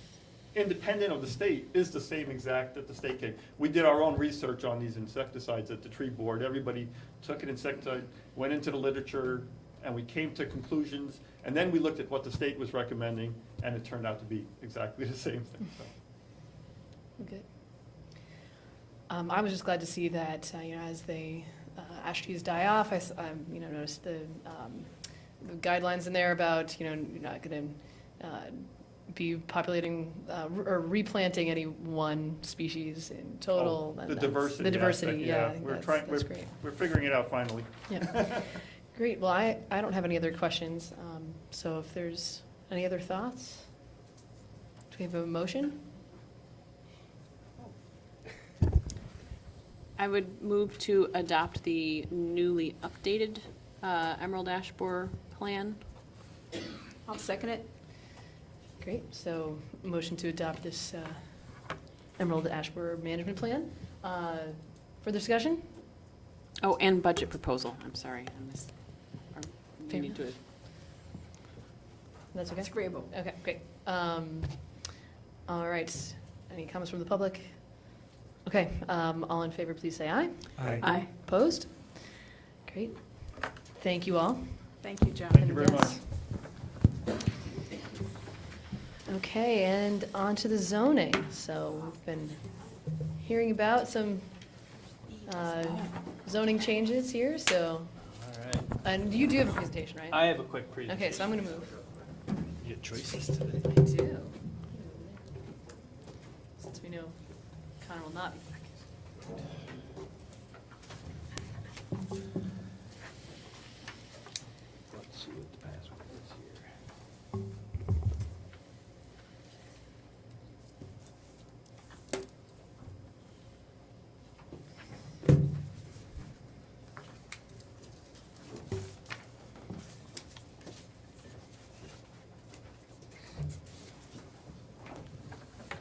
independent of the state, is the same exact that the state came. We did our own research on these insecticides at the tree board. Everybody took an insecticide, went into the literature, and we came to conclusions. And then we looked at what the state was recommending, and it turned out to be exactly the same thing. So. Good. I was just glad to see that, as the ash trees die off, I noticed the guidelines in there about, you're not going to be populating or replanting any one species in total. The diversity. The diversity, aspect, yeah. I think that's great. We're figuring it out finally. Yeah. Great. Well, I don't have any other questions. So if there's any other thoughts, do we have a motion? I would move to adopt the newly updated Emerald Ash Borer plan. I'll second it. Great. So motion to adopt this Emerald Ash Borer management plan. Further discussion? Oh, and budget proposal. I'm sorry. I missed. We need to. That's okay? It's agreeable. Okay, great. All right. Any comments from the public? Okay, all in favor, please say aye. Aye. Aye. Opposed? Great. Thank you all. Thank you, John. Thank you very much. Okay, and on to the zoning. So we've been hearing about some zoning changes here, so. All right. And you do have a presentation, right? I have a quick presentation. Okay, so I'm going to move. You get choices today. I do. know Connor will not be back. Let's see what the password is here.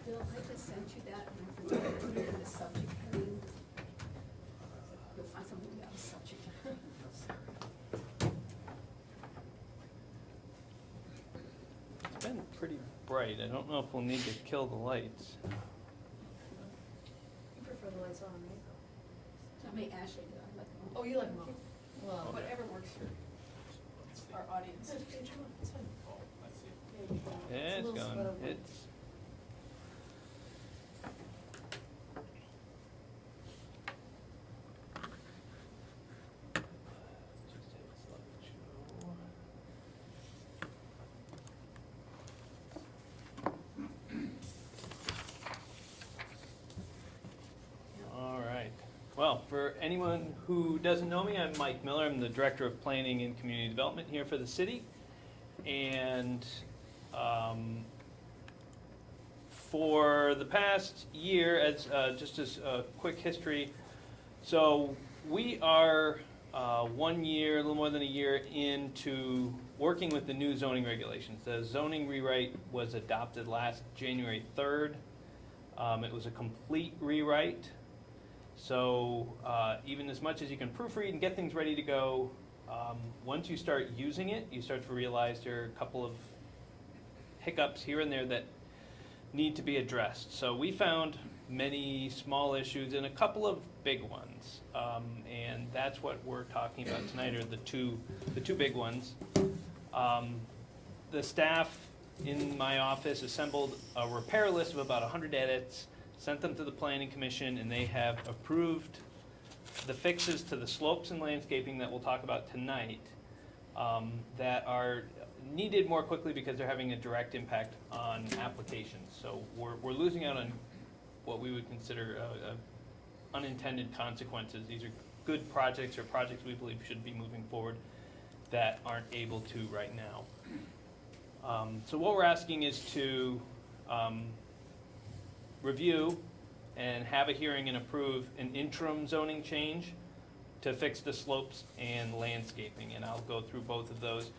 Bill, I just sent you that, and I forgot to put it in the subject heading. You'll find something about the subject. It's been pretty bright. I don't know if we'll need to kill the lights. You prefer the lights on, right? I may Ashley do, I like them. Oh, you like them all? Well, Whatever works for our audience. Yeah, it's going. It's. All right. Well, for anyone who doesn't know me, I'm Mike Miller. I'm the Director of Planning and Community Development here for the city. And for the past year, as just as a quick history, so we are 1 year, a little more than a year into working with the new zoning regulations. The zoning rewrite was adopted last January 3rd. It was a complete rewrite. So even as much as you can proofread and get things ready to go, once you start using it, you start to realize there are a couple of hiccups here and there that need to be addressed. So we found many small issues and a couple of big ones, and that's what we're talking about tonight, are the two big ones. The staff in my office assembled a repair list of about 100 edits, sent them to the Planning Commission, and they have approved the fixes to the slopes and landscaping that we'll talk about tonight, that are needed more quickly because they're having a direct impact on applications. So we're losing out on what we would consider unintended consequences. These are good projects or projects we believe should be moving forward that aren't able to right now. So what we're asking is to review and have a hearing and approve an interim zoning change to fix the slopes and landscaping, and I'll go through both of those.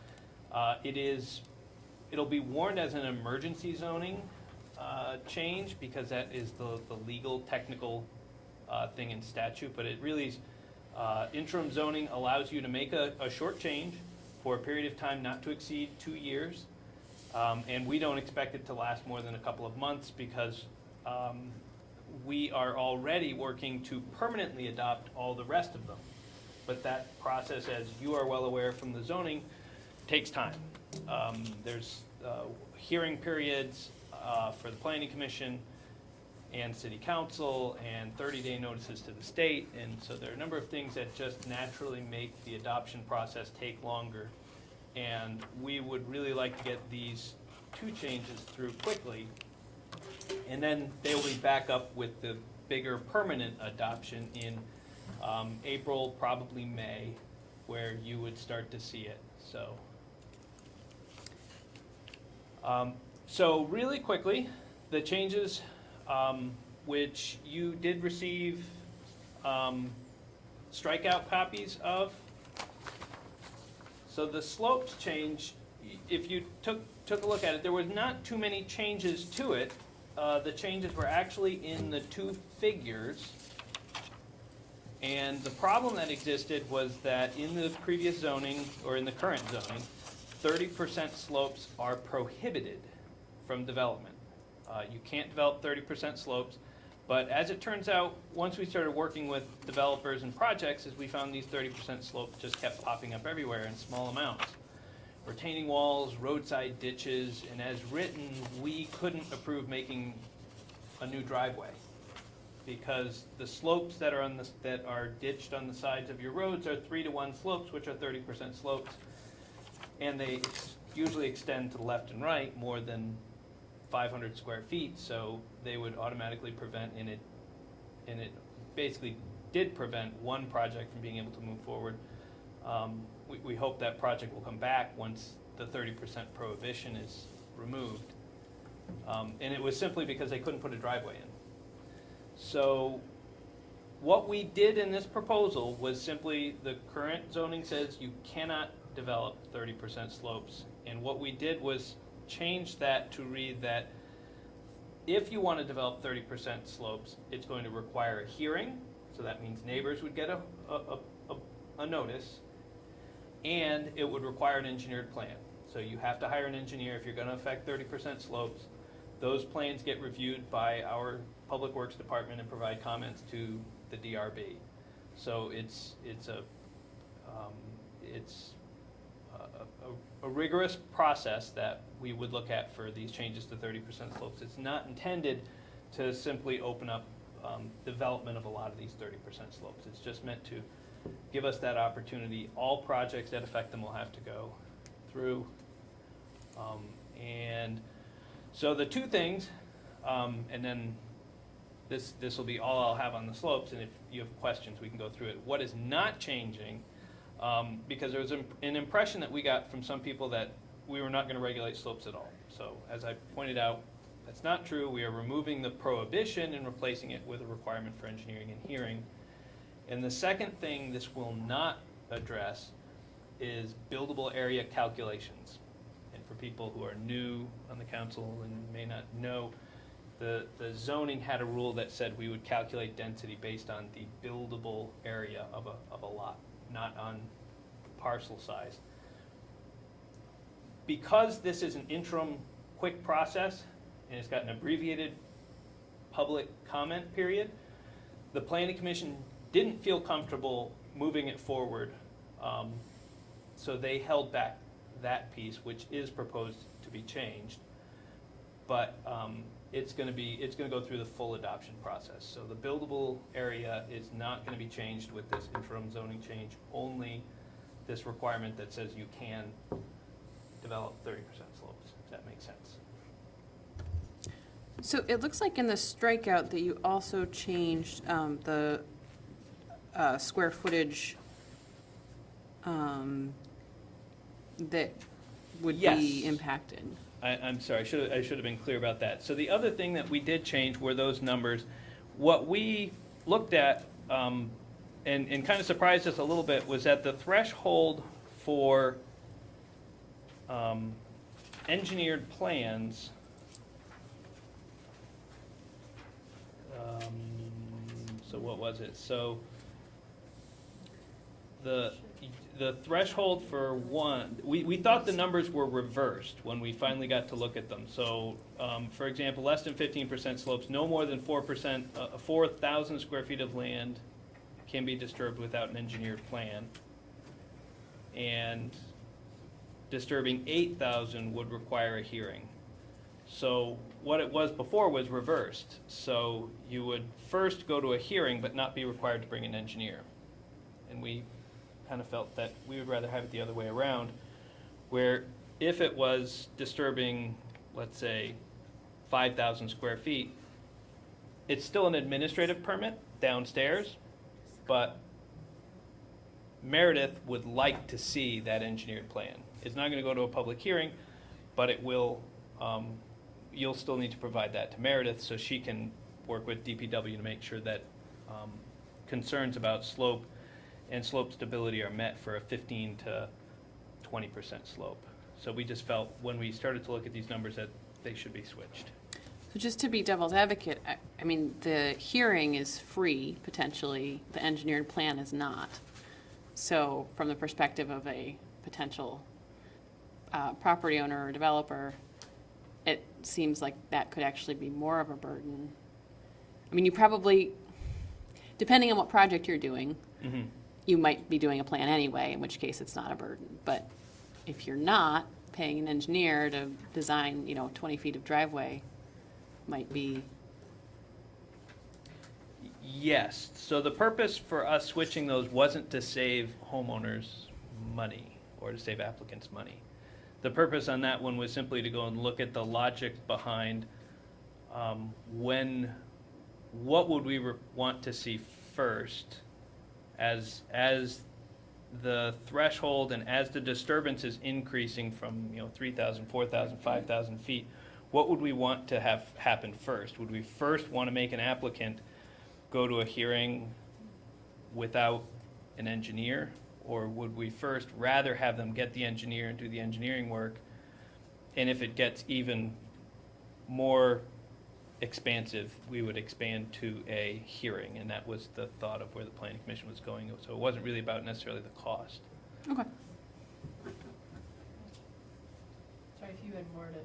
It'll be warned as an emergency zoning change because that is the legal technical thing in statute, but it really is, interim zoning allows you to make a short change for a period of time not to exceed 2 years, and we don't expect it to last more than a couple of months because we are already working to permanently adopt all the rest of them. But that process, as you are well aware from the zoning, takes time. There's hearing periods for the Planning Commission and City Council and 30-day notices to the state, and so there are a number of things that just naturally make the adoption process take longer. And we would really like to get these two changes through quickly, and then they will be back up with the bigger permanent adoption in April, probably May, where you would start to see it. So really quickly, the changes which you did receive strikeout copies of. So the slopes change, if you took a look at it, there was not too many changes to it. The changes were actually in the two figures. And the problem that existed was that in the previous zoning, or in the current zoning, 30% slopes are prohibited from development. You can't develop 30% slopes, but as it turns out, once we started working with developers and projects, as we found these 30% slopes just kept popping up everywhere in small amounts. Retaining walls, roadside ditches, and as written, we couldn't approve making a new driveway because the slopes that are ditched on the sides of your roads are 3-to-1 slopes, which are 30% slopes, and they usually extend to the left and right more than 500 square feet, so they would automatically prevent, and it basically did prevent one project from being able to move forward. We hope that project will come back once the 30% prohibition is removed. And it was simply because they couldn't put a driveway in. So what we did in this proposal was simply, the current zoning says you cannot develop 30% slopes. And what we did was change that to read that if you want to develop 30% slopes, it's going to require a hearing. So that means neighbors would get a notice, and it would require an engineered plan. So you have to hire an engineer if you're going to affect 30% slopes. Those plans get reviewed by our Public Works Department and provide comments to the DRB. So it's a rigorous process that we would look at for these changes to 30% slopes. It's not intended to simply open up development of a lot of these 30% slopes. It's just meant to give us that opportunity. All projects that affect them will have to go through. And so the two things, and then this will be all I'll have on the slopes, and if you have questions, we can go through it. What is not changing, because there was an impression that we got from some people that we were not going to regulate slopes at all. So as I pointed out, that's not true. We are removing the prohibition and replacing it with a requirement for engineering and hearing. And the second thing this will not address is buildable area calculations. And for people who are new on the council and may not know, the zoning had a rule that said we would calculate density based on the buildable area of a lot, not on parcel size. Because this is an interim quick process, and it's got an abbreviated public comment period, the Planning Commission didn't feel comfortable moving it forward, so they held back that piece, which is proposed to be changed. But it's going to go through the full adoption process. So the buildable area is not going to be changed with this interim zoning change, only this requirement that says you can develop 30% slopes, if that makes sense. So it looks like in the strikeout that you also changed the square footage that would Yes. be impacted. I'm sorry, I should have been clear about that. So the other thing that we did change were those numbers. What we looked at, and kind of surprised us a little bit, was that the threshold for engineered plans, so what was it? So the threshold for one, we thought the numbers were reversed when we finally got to look at them. So, for example, less than 15% slopes, no more than 4%, 4,000 square feet of land can be disturbed without an engineered plan. And disturbing 8,000 would require a hearing. So what it was before was reversed. So you would first go to a hearing but not be required to bring an engineer. And we kind of felt that we would rather have it the other way around, where if it was disturbing, let's say, 5,000 square feet, it's still an administrative permit downstairs, but Meredith would like to see that engineered plan. It's not going to go to a public hearing, but it will, you'll still need to provide that to Meredith so she can work with DPW to make sure that concerns about slope and slope stability are met for a 15 to 20% slope. So we just felt when we started to look at these numbers that they should be switched. So just to be devil's advocate, I mean, the hearing is free, potentially, the engineered plan is not. So from the perspective of a potential property owner or developer, it seems like that could actually be more of a burden. I mean, you probably, depending on what project you're doing, you might be doing a plan anyway, in which case it's not a burden. But if you're not, paying an engineer to design, 20 feet of driveway might be. Yes, so the purpose for us switching those wasn't to save homeowners money or to save applicants money. the purpose on that one was simply to go and look at the logic behind what would we want to see first as the threshold and as the disturbance is increasing from 3,000, 4,000, 5,000 feet, what would we want to have happen first? Would we first want to make an applicant go to a hearing without an engineer? Or would we first rather have them get the engineer and do the engineering work? And if it gets even more expansive, we would expand to a hearing. And that was the thought of where the planning commission was going. So it wasn't really about necessarily the cost. Okay. Sorry if you had more to.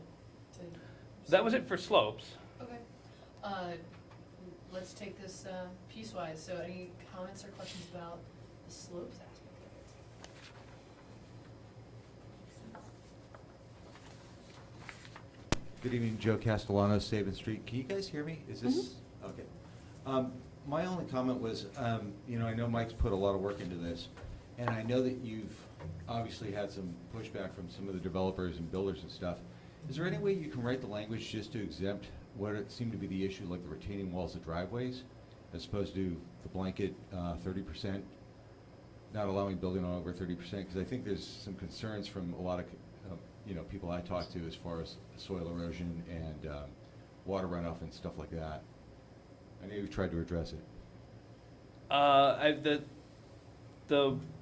That was it for slopes. Okay. Let's take this piecewise. So any comments or questions about the slopes aspect of it? Good evening, Joe Castellano, Saban Street. Can you guys hear me? Is this, okay. My only comment was, I know Mike's put a lot of work into this, and I know that you've obviously had some pushback from some of the developers and builders and stuff. Is there any way you can write the language just to exempt what it seemed to be the issue, like the retaining walls of driveways, as opposed to the blanket 30%, not allowing building on over 30%? Because I think there's some concerns from a lot of people I talk to as far as soil erosion and water runoff and stuff like that. I know you've tried to address it.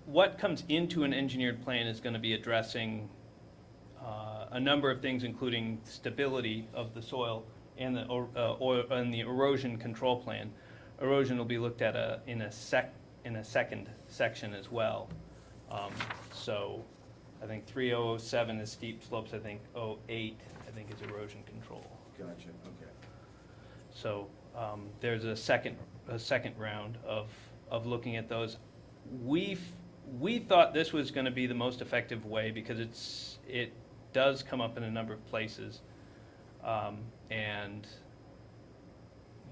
What comes into an engineered plan is going to be addressing a number of things, including stability of the soil and the erosion control plan. Erosion will be looked at in a second section as well. So I think 3007 is steep slopes. I think 08 is erosion control. Gotcha. Okay. So there's a second round of looking at those. We thought this was going to be the most effective way because it does come up in a number of places, and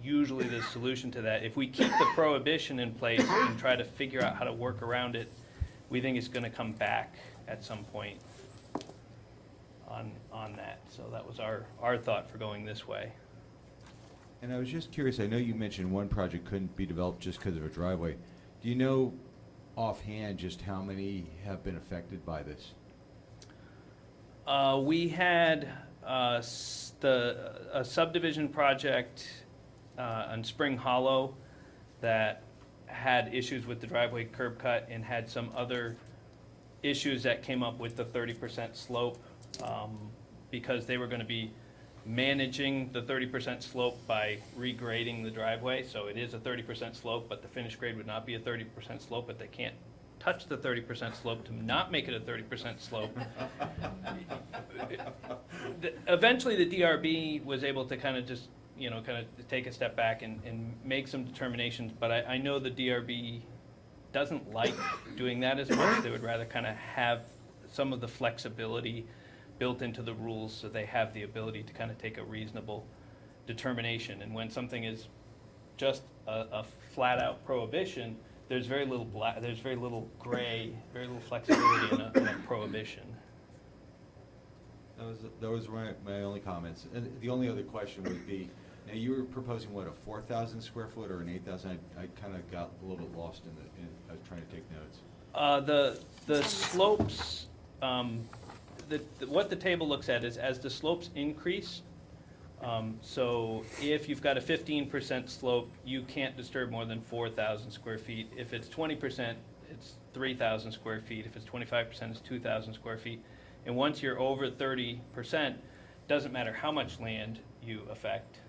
usually the solution to that, if we keep the prohibition in place and try to figure out how to work around it, we think it's going to come back at some point on that. So that was our thought for going this way. And I was just curious, I know you mentioned one project couldn't be developed just because of a driveway. Do you know offhand just how many have been affected by this? We had a subdivision project on Spring Hollow that had issues with the driveway curb cut and had some other issues that came up with the 30% slope because they were going to be managing the 30% slope by regrading the driveway. So it is a 30% slope, but the finished grade would not be a 30% slope, but they can't touch the 30% slope to not make it a 30% slope. Eventually the DRB was able to kind of just, take a step back and make some determinations, but I know the DRB doesn't like doing that as much. They would rather kind of have some of the flexibility built into the rules so they have the ability to kind of take a reasonable determination. And when something is just a flat-out prohibition, there's very little there's very little gray, very little flexibility in a prohibition. Those were my only comments. And the only other question would be, now you were proposing what, a 4,000 square foot or an 8,000? I kind of got a little bit lost I was trying to take notes. The slopes, what the table looks at is as the slopes increase, so if you've got a 15% slope, you can't disturb more than 4,000 square feet. If it's 20%, it's 3,000 square feet. If it's 25%, it's 2,000 square feet. And once you're over 30%, doesn't matter how much land you affect,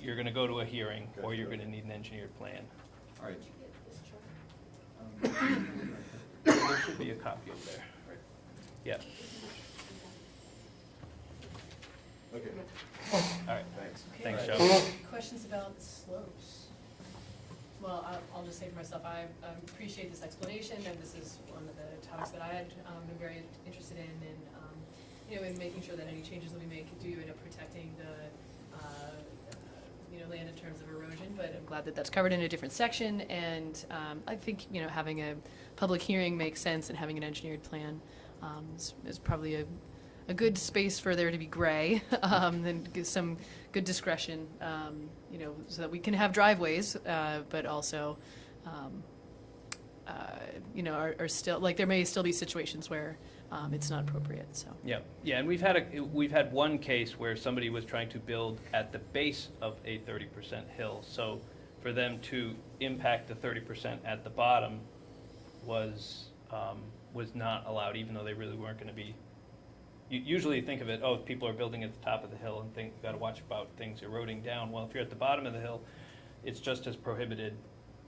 you're going to go to a hearing or you're going to need an engineered plan. All right. There should be a copy of there. Yeah. Okay. All right. Thanks, Joe. Questions about slopes? Well, I'll just say for myself, I appreciate this explanation, and this is one of the topics that I had been very interested in, and in making sure that any changes that we make do end up protecting the land in terms of erosion. But I'm glad that that's covered in a different section, and I think having a public hearing makes sense, and having an engineered plan is probably a good space for there to be gray, and give some good discretion, so that we can have driveways, but also, are still, like, there may still be situations where it's not appropriate, so. Yeah, and we've had one case where somebody was trying to build at the base of a 30% hill. So for them to impact the 30% at the bottom was not allowed, even though they really weren't going to be. You usually think of it, if people are building at the top of the hill and think, got to watch about things eroding down. Well, if you're at the bottom of the hill, it's just as prohibited.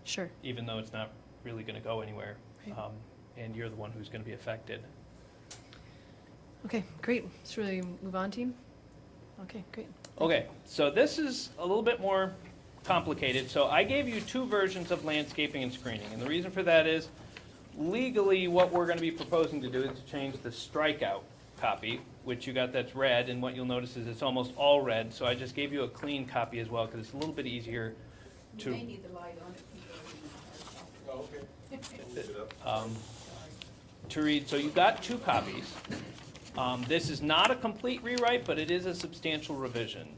Sure. Even though it's not really going to go anywhere. Right. And you're the one who's going to be affected. Okay, great. Let's really move on, team. Okay, great. Okay, so this is a little bit more complicated. So I gave you two versions of landscaping and screening. And the reason for that is, legally, what we're going to be proposing to do is to change the strikeout copy, which you got that's red, and what you'll notice is it's almost all red. So I just gave you a clean copy as well, because it's a little bit easier to... You may need the light on it. To read. So you got two copies. This is not a complete rewrite, but it is a substantial revision.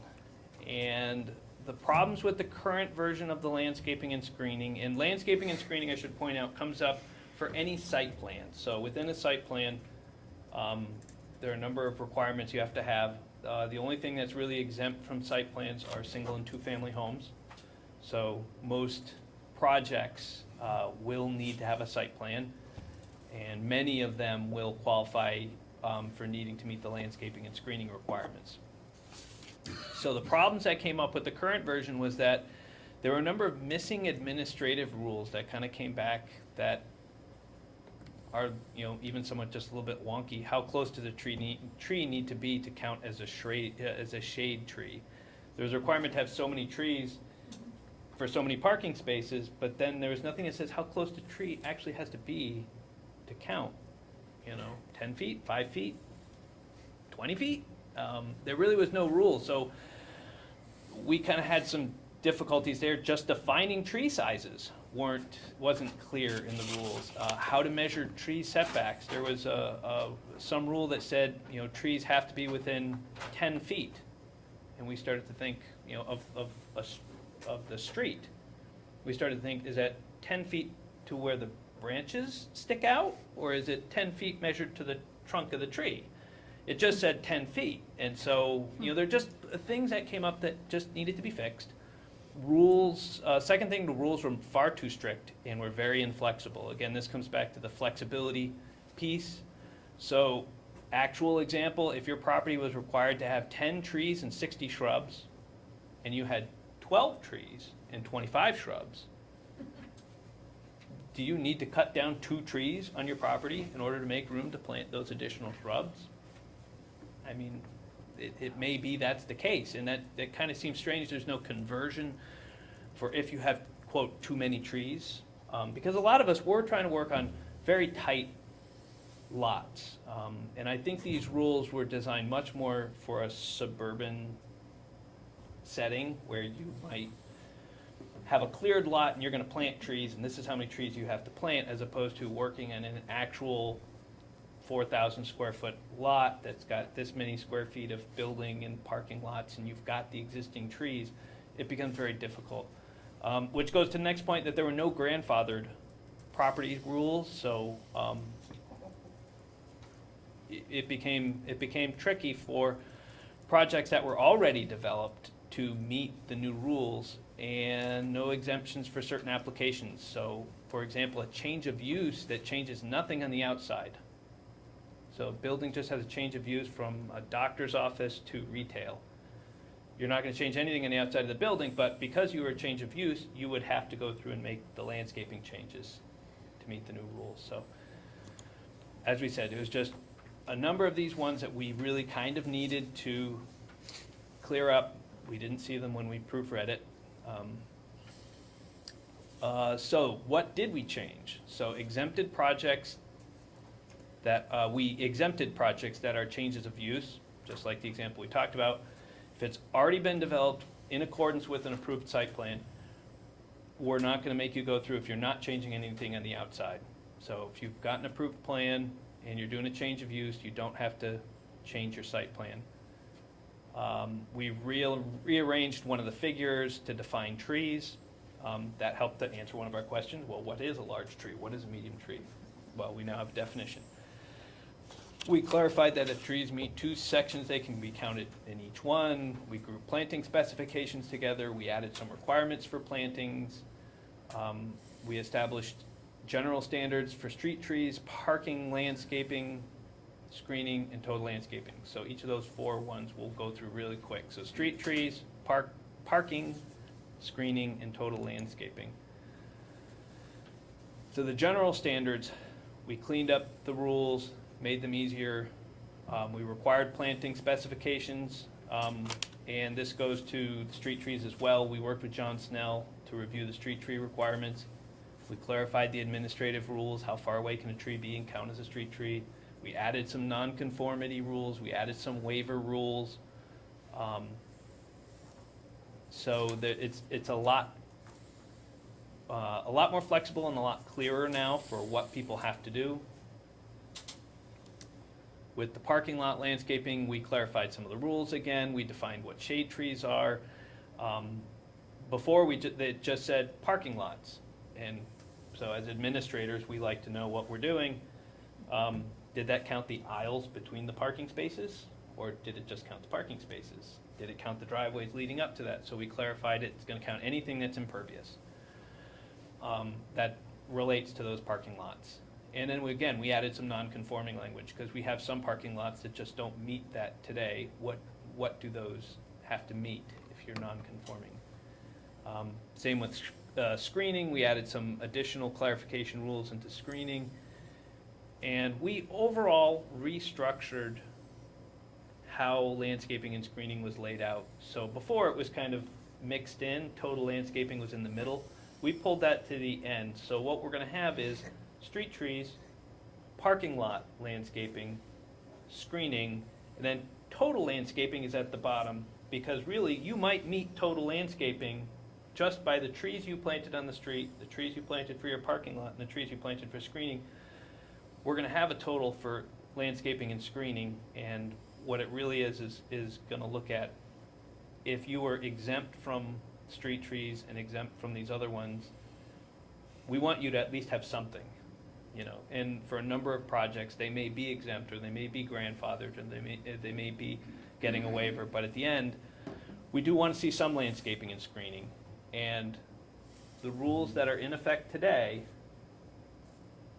And the problems with the current version of the landscaping and screening, I should point out, comes up for any site plan. So within a site plan, there are a number of requirements you have to have. The only thing that's really exempt from site plans are single and two-family homes. So most projects will need to have a site plan, and many of them will qualify for needing to meet the landscaping and screening requirements. So the problems that came up with the current version was that there were a number of missing administrative rules that kind of came back that are, even somewhat just a little bit wonky. How close to the tree need to be to count as a shade tree? There's a requirement to have so many trees for so many parking spaces, but then there's nothing that says how close the tree actually has to be to count. 10 feet, 5 feet, 20 feet? There really was no rule, so we kind of had some difficulties there. Just defining tree sizes wasn't clear in the rules. How to measure tree setbacks. There was some rule that said trees have to be within 10 feet, and we started to think of the street. We started to think, is that 10 feet to where the branches stick out, or is it 10 feet measured to the trunk of the tree? It just said 10 feet, and so there are just things that came up that just needed to be fixed. Rules, second thing, the rules were far too strict and were very inflexible. Again, this comes back to the flexibility piece. So, actual example, if your property was required to have 10 trees and 60 shrubs, and you had 12 trees and 25 shrubs, do you need to cut down 2 trees on your property in order to make room to plant those additional shrubs? I mean, it may be that's the case, and that kind of seems strange. There's no conversion for if you have, quote, too many trees, because a lot of us were trying to work on very tight lots, and I think these rules were designed much more for a suburban setting where you might have a cleared lot and you're going to plant trees, and this is how many trees you have to plant, as opposed to working in an actual 4,000 square foot lot that's got this many square feet of building and parking lots, and you've got the existing trees. It becomes very difficult, which goes to the next point, that there were no grandfathered property rules, so it became tricky for projects that were already developed to meet the new rules, and no exemptions for certain applications. So, for example, a change of use that changes nothing on the outside. So a building just has a change of use from a doctor's office to retail. You're not going to change anything on the outside of the building, but because you were a change of use, you would have to go through and make the landscaping changes to meet the new rules. So, as we said, it was just a number of these ones that we really kind of needed to clear up. We didn't see them when we proofread it. So what did we change? So exempted projects that we exempted projects that are changes of use, just like the example we talked about. If it's already been developed in accordance with an approved site plan, we're not going to make you go through if you're not changing anything on the outside. So if you've got an approved plan and you're doing a change of use, you don't have to change your site plan. We've rearranged one of the figures to define trees. That helped to answer one of our questions. Well, what is a large tree? What is a medium tree? Well, we now have a definition. We clarified that if trees meet 2 sections, they can be counted in each one. We grouped planting specifications together. We added some requirements for plantings. We established general standards for street trees, parking, landscaping, screening, and total landscaping. So each of those 4 ones we'll go through really quick. So street trees, parking, screening, and total landscaping. So the general standards, we cleaned up the rules, made them easier. We required planting specifications, and this goes to the street trees as well. We worked with John Snell to review the street tree requirements. We clarified the administrative rules, how far away can a tree be and count as a street tree. We added some nonconformity rules. We added some waiver rules. So that it's a lot more flexible and a lot clearer now for what people have to do. With the parking lot landscaping, we clarified some of the rules again. We defined what shade trees are. Before, they just said parking lots. And so as administrators, we like to know what we're doing. Did that count the aisles between the parking spaces? Or did it just count the parking spaces? Did it count the driveways leading up to that? So we clarified it's going to count anything that's impervious. That relates to those parking lots. And then we added some non-conforming language because we have some parking lots that just don't meet that today. What do those have to meet if you're non-conforming? Same with screening. We added some additional clarification rules into screening. And we overall restructured how landscaping and screening was laid out. So before it was kind of mixed in, total landscaping was in the middle. We pulled that to the end. So what we're going to have is street trees, parking lot landscaping, screening, and then total landscaping is at the bottom because really you might meet total landscaping just by the trees you planted on the street, the trees you planted for your parking lot, and the trees you planted for screening. We're going to have a total for landscaping and screening, and what it really is going to look at if you were exempt from street trees and exempt from these other ones, we want you to at least have something, you know. And for a number of projects, they may be exempt or they may be grandfathered or they may be getting a waiver, but at the end, we do want to see some landscaping and screening. And the rules that are in effect today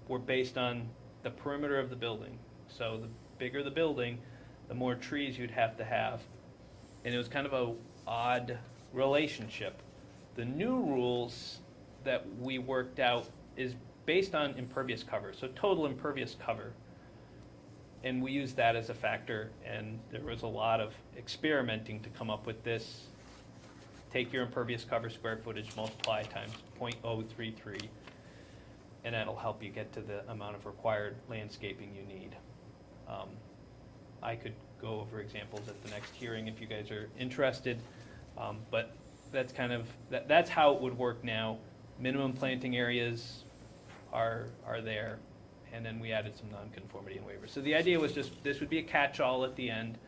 were based on the perimeter of the building. So the bigger the building, the more trees you'd have to have. And it was kind of an odd relationship. The new rules that we worked out is based on impervious cover, so total impervious cover. And we used that as a factor, and there was a lot of experimenting to come up with this. Take your impervious cover square footage, multiply times 0.033, and that'll help you get to the amount of required landscaping you need. I could go over examples at the next hearing if you guys are interested, but that's kind of, that's how it would work now. Minimum planting areas are there, and then we added some nonconformity and waivers. So the idea was just, this would be a catch-all at the end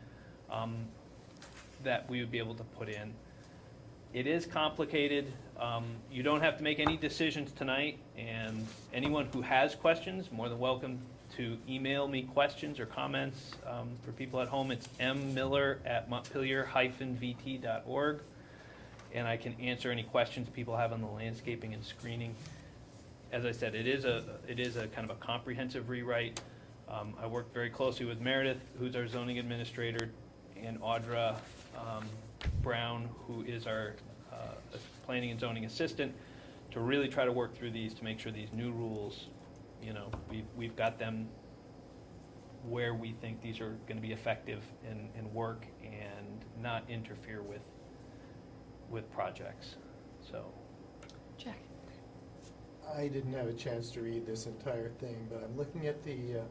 that we would be able to put in. It is complicated. You don't have to make any decisions tonight, and anyone who has questions, more than welcome to email me questions or comments. For people at home, it's mmiller@montpelier-vt.org, and I can answer any questions people have on the landscaping and screening. As I said, it is a kind of a comprehensive rewrite. I worked very closely with Meredith, who's our zoning administrator, and Audra Brown, who is our planning and zoning assistant, to really try to work through these to make sure these new rules, you know, we've got them where we think these are going to be effective and work and not interfere with projects. So, Jack. I didn't have a chance to read this entire thing, but I'm looking at the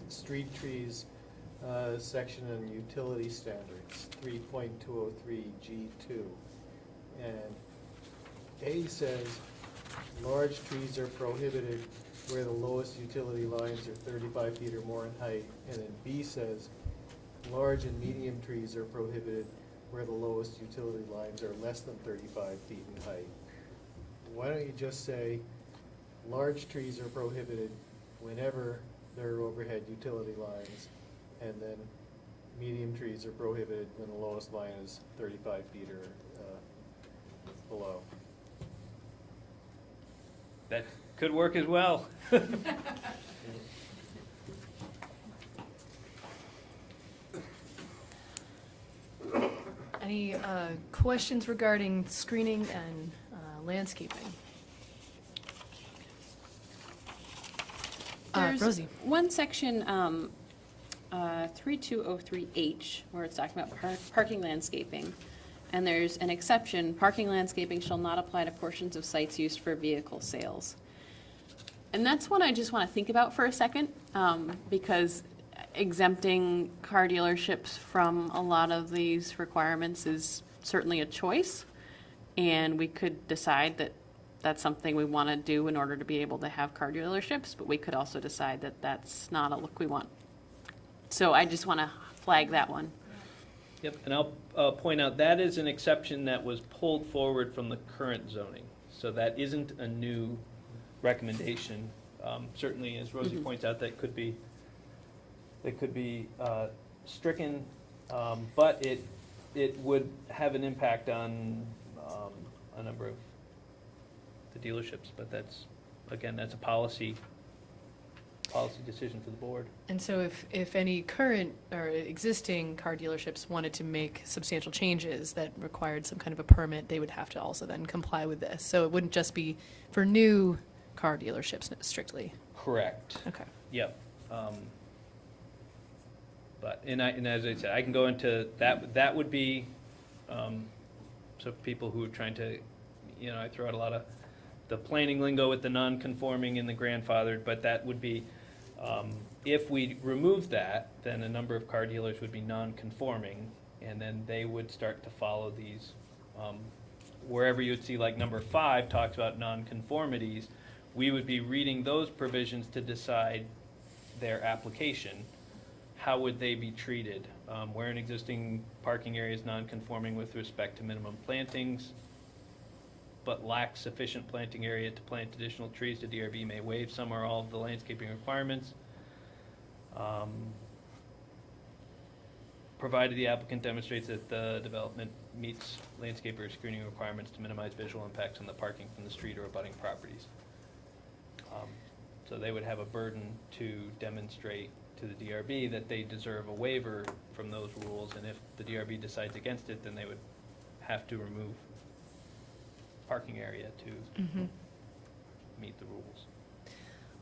street trees section and utility standards, 3.203 G2. And A says large trees are prohibited where the lowest utility lines are 35 feet or more in height. And then B says, large and medium trees are prohibited where the lowest utility lines are less than 35 feet in height. Why don't you just say, large trees are prohibited whenever there are overhead utility lines, and then medium trees are prohibited when the lowest line is 35 feet or below. That could work as well. Any questions regarding screening and landscaping? There's Rosie. one section, 3203H, where it's talking about parking landscaping. And there's an exception, parking landscaping shall not apply to portions of sites used for vehicle sales. And that's one I just want to think about for a second, because exempting car dealerships from a lot of these requirements is certainly a choice. And we could decide that that's something we want to do in order to be able to have car dealerships, but we could also decide that that's not a look we want. So I just want to flag that one. Yep, and I'll point out, that is an exception that was pulled forward from the current zoning. So that isn't a new recommendation. Certainly, as Rosie points out, that could be stricken, but it would have an impact on a number of the dealerships. But that's, again, that's a policy decision for the board. And so if any current or existing car dealerships wanted to make substantial changes that required some kind of a permit, they would have to also then comply with this. So it wouldn't just be for new car dealerships strictly. Correct. Okay. Yep. But, and as I said, I can go into, that would be, so people who are trying to, I throw out a lot of the planning lingo with the non-conforming and the grandfathered, but that would be, if we remove that, then a number of car dealers would be non-conforming, and then they would start to follow these, wherever you would see like number 5 talks about non-conformities, we would be reading those provisions to decide their application. How would they be treated? Where an existing parking area is non-conforming with respect to minimum plantings, but lacks sufficient planting area to plant additional trees, the DRB may waive some or all of the landscaping requirements, provided the applicant demonstrates that the development meets landscaper screening requirements to minimize visual impacts on the parking from the street or abutting properties. So they would have a burden to demonstrate to the DRB that they deserve a waiver from those rules, and if the DRB decides against it, then they would have to remove parking area to meet the rules.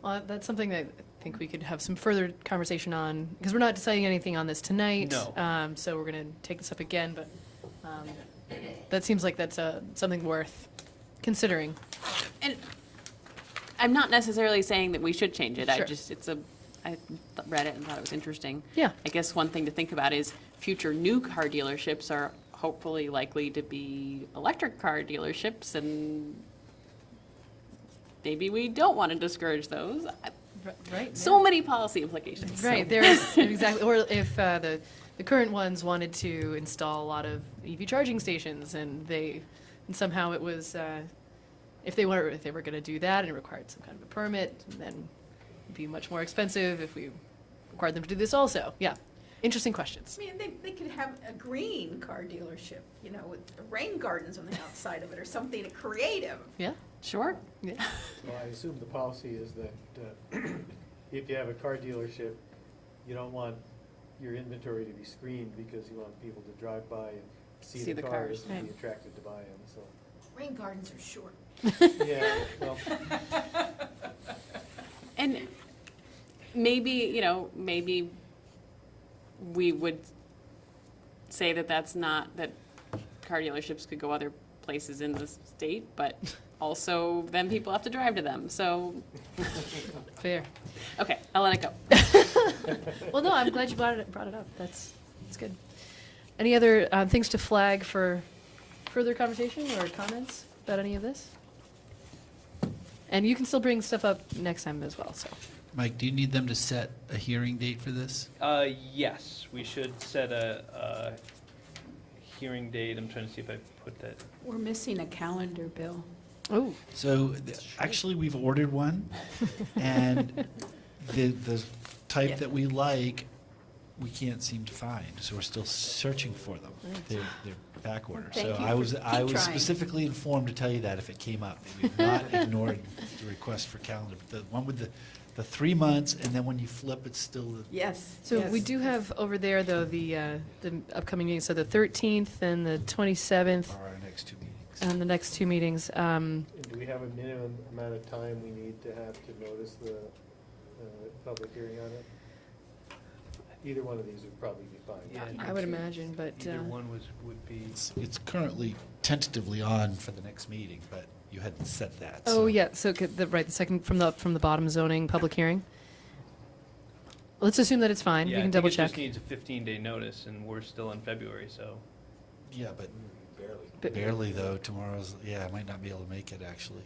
Well, that's something that I think we could have some further conversation on, because we're not deciding anything on this tonight. No. So we're going to take this up again, but that seems like that's something worth considering. And I'm not necessarily saying that we should change it. Sure. I read it and thought it was interesting. Yeah. I guess one thing to think about is future new car dealerships are hopefully likely to be electric car dealerships, and maybe we don't want to discourage those. Right. So many policy implications. Right, there is, exactly, or if the current ones wanted to install a lot of EV charging stations, and somehow it was, if they were going to do that and it required some kind of a permit, then it'd be much more expensive if we required them to do this also. Yeah, interesting questions. I mean, they could have a green car dealership, with rain gardens on the outside of it or something creative. Yeah, Sure. yeah. Well, I assume the policy is that if you have a car dealership, you don't want your inventory to be screened because you want people to drive by and see the cars and be attracted to buy them, so. Rain gardens are short. Yeah, well, And maybe, maybe we would say that that's not, that car dealerships could go other places in the state, but also then people have to drive to them, so, Fair. okay, I'll let it go. Well, no, I'm glad you brought it up. That's good. Any other things to flag for further conversation or comments about any of this? And you can still bring stuff up next time as well, so. Mike, do you need them to set a hearing date for this? Yes, we should set a hearing date. I'm trying to see if I put that. We're missing a calendar, Bill. Oh. So, actually, we've ordered one, and the type Yeah. that we like, we can't seem to find, so we're still searching for them. They're back ordered. Thank So you I for was keep trying. specifically informed to tell you that if it came up. We've not ignored the request for calendar. But the one with the 3 months, and then when you flip, it's still the Yes. So yes. we do have over there, though, the upcoming meetings, so the 13th and the 27th, are our next 2 meetings. and the next 2 meetings. And do we have a minimum amount of time we need to have to notice the public hearing on it? Either one of these would probably be fine. Yeah, I would imagine, but, Either one would be. It's currently tentatively on for the next meeting, but you hadn't set that. oh, so- yeah, so the second from the bottom zoning public hearing. Let's assume that it's fine. We Yeah, can I double think it check. just needs a 15-day notice, and we're still in February, so. Yeah, but But- barely though. Tomorrow's, yeah, I might not be able to make it actually.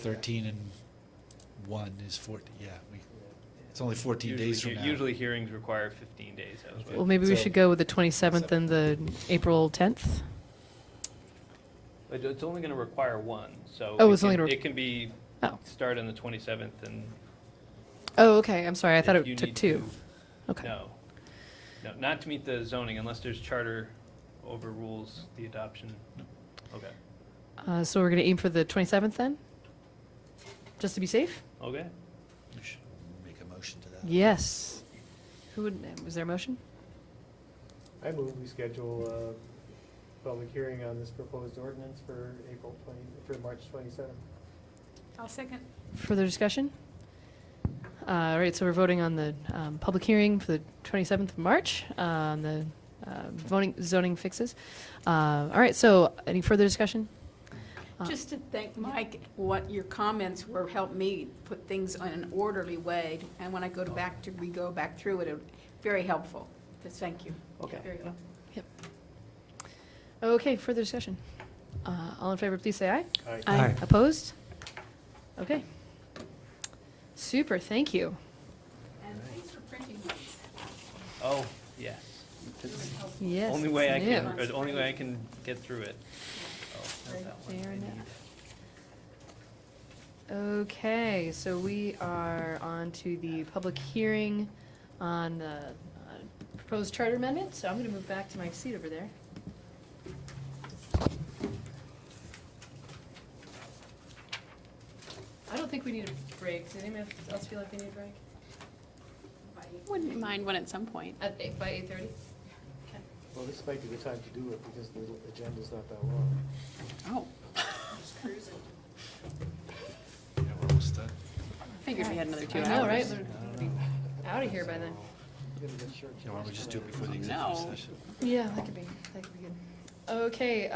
13 and 1 is 14, yeah. It's only 14 days from now. Usually hearings require 15 days. That was what- Well, maybe we So- should go with the 27th and the April 10th. But it's only going to require one, so. Oh, it it's only can- gonna- It can be, Oh. start on the 27th, and. Oh, okay, I'm sorry, I thought if it you took need 2. to- Okay. No. No, not to meet the zoning unless there's charter overrules the adoption. Okay. So we're going to aim for the 27th then? Just to be safe? Okay. We should make a motion to that. Yes. Who would, was there a motion? I move we schedule a public hearing on this proposed ordinance for March 27th. I'll second. Further discussion? All right, so we're voting on the public hearing for the 27th of March, on the zoning fixes. All right, so any further discussion? Just to thank Mike, what your comments were, helped me put things in an orderly way, and when I go back through it, very helpful. Just thank you. Okay. Very helpful. Yep. Okay, further discussion. All in favor, please say aye. Aye. Opposed? Okay. Super, thank you. And thanks for printing these. Oh, yes. Yes. Only way I it's can, new. or the only way I can get through it. Oh, Right that one there I now. need. Okay, so we are on to the public hearing on the proposed charter amendment, so I'm going to move back to my seat over there. I don't think we need a break. Does anyone else feel like they need a break? Wouldn't mind one at some point. By 8:30? Okay. Well, this might be the time to do it because the agenda's not that long. Oh, Yeah, we're almost done. figured we had another 2 I hours. know, right? We're gonna be out of here by then. Yeah, why don't we just do it before the executive No. session? Yeah, that could be good. Okay,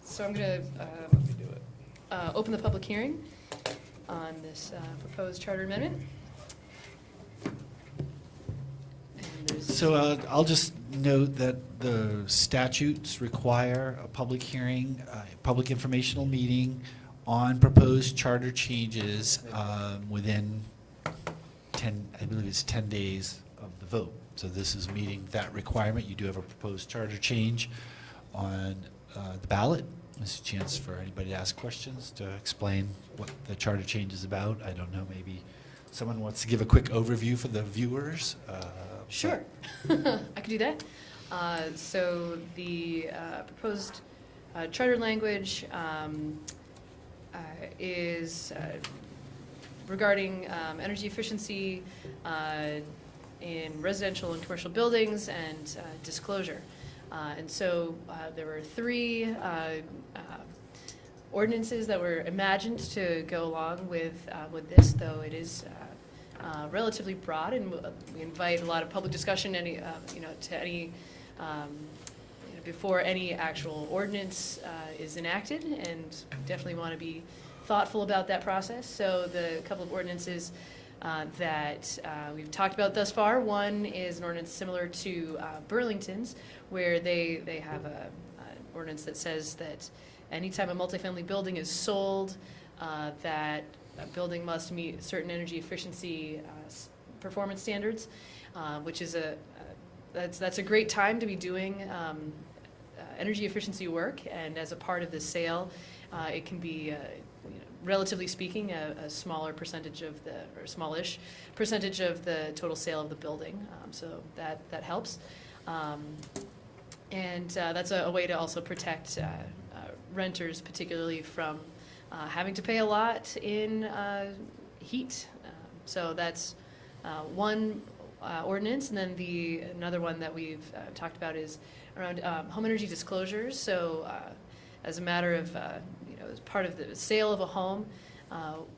so I'm gonna open the public hearing on this proposed charter amendment. And there's- So I'll just note that the statutes require a public hearing, a public informational meeting on proposed charter changes within 10, I believe it's 10 days of the vote. So this is meeting that requirement. You do have a proposed charter change on the ballot. It's a chance for anybody to ask questions, to explain what the charter change is about. I don't know, maybe someone wants to give a quick overview for the viewers. Sure, I could do that. So the proposed charter language is regarding energy efficiency in residential and commercial buildings and disclosure. And so there were 3 ordinances that were imagined to go along with this, though it is relatively broad, and we invite a lot of public discussion, to any before any actual ordinance is enacted, and definitely want to be thoughtful about that process. So the couple of ordinances that we've talked about thus far, one is an ordinance similar to Burlington's, where they have an ordinance that says that anytime a multifamily building is sold, that a building must meet certain energy efficiency performance standards, which is that's a great time to be doing energy efficiency work. And as a part of the sale, it can be, relatively speaking, a smaller percentage of the, or smallish percentage of the total sale of the building. So that helps. And that's a way to also protect renters, particularly from having to pay a lot in heat. So that's one ordinance. And then another one that we've talked about is around home energy disclosures. So as a matter of, as part of the sale of a home,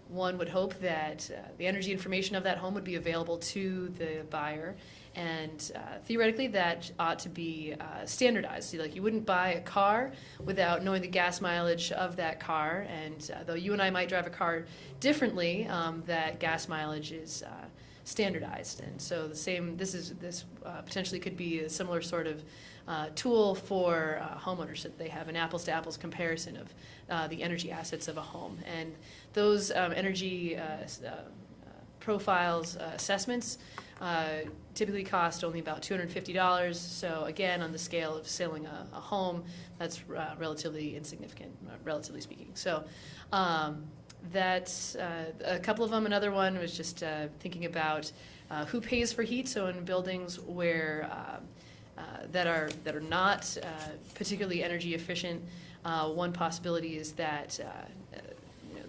one would hope that the energy information of that home would be available to the buyer. And theoretically, that ought to be standardized. So, like, you wouldn't buy a car without knowing the gas mileage of that car. And though you and I might drive a car differently, that gas mileage is standardized. And so this potentially could be a similar sort of tool for homeowners, that they have an apples-to-apples comparison of the energy assets of a home. And those energy profiles assessments typically cost only about $250. So again, on the scale of selling a home, that's relatively insignificant, relatively speaking. So that's a couple of them. Another one was just thinking about who pays for heat. So in buildings where that are not particularly energy efficient, one possibility is that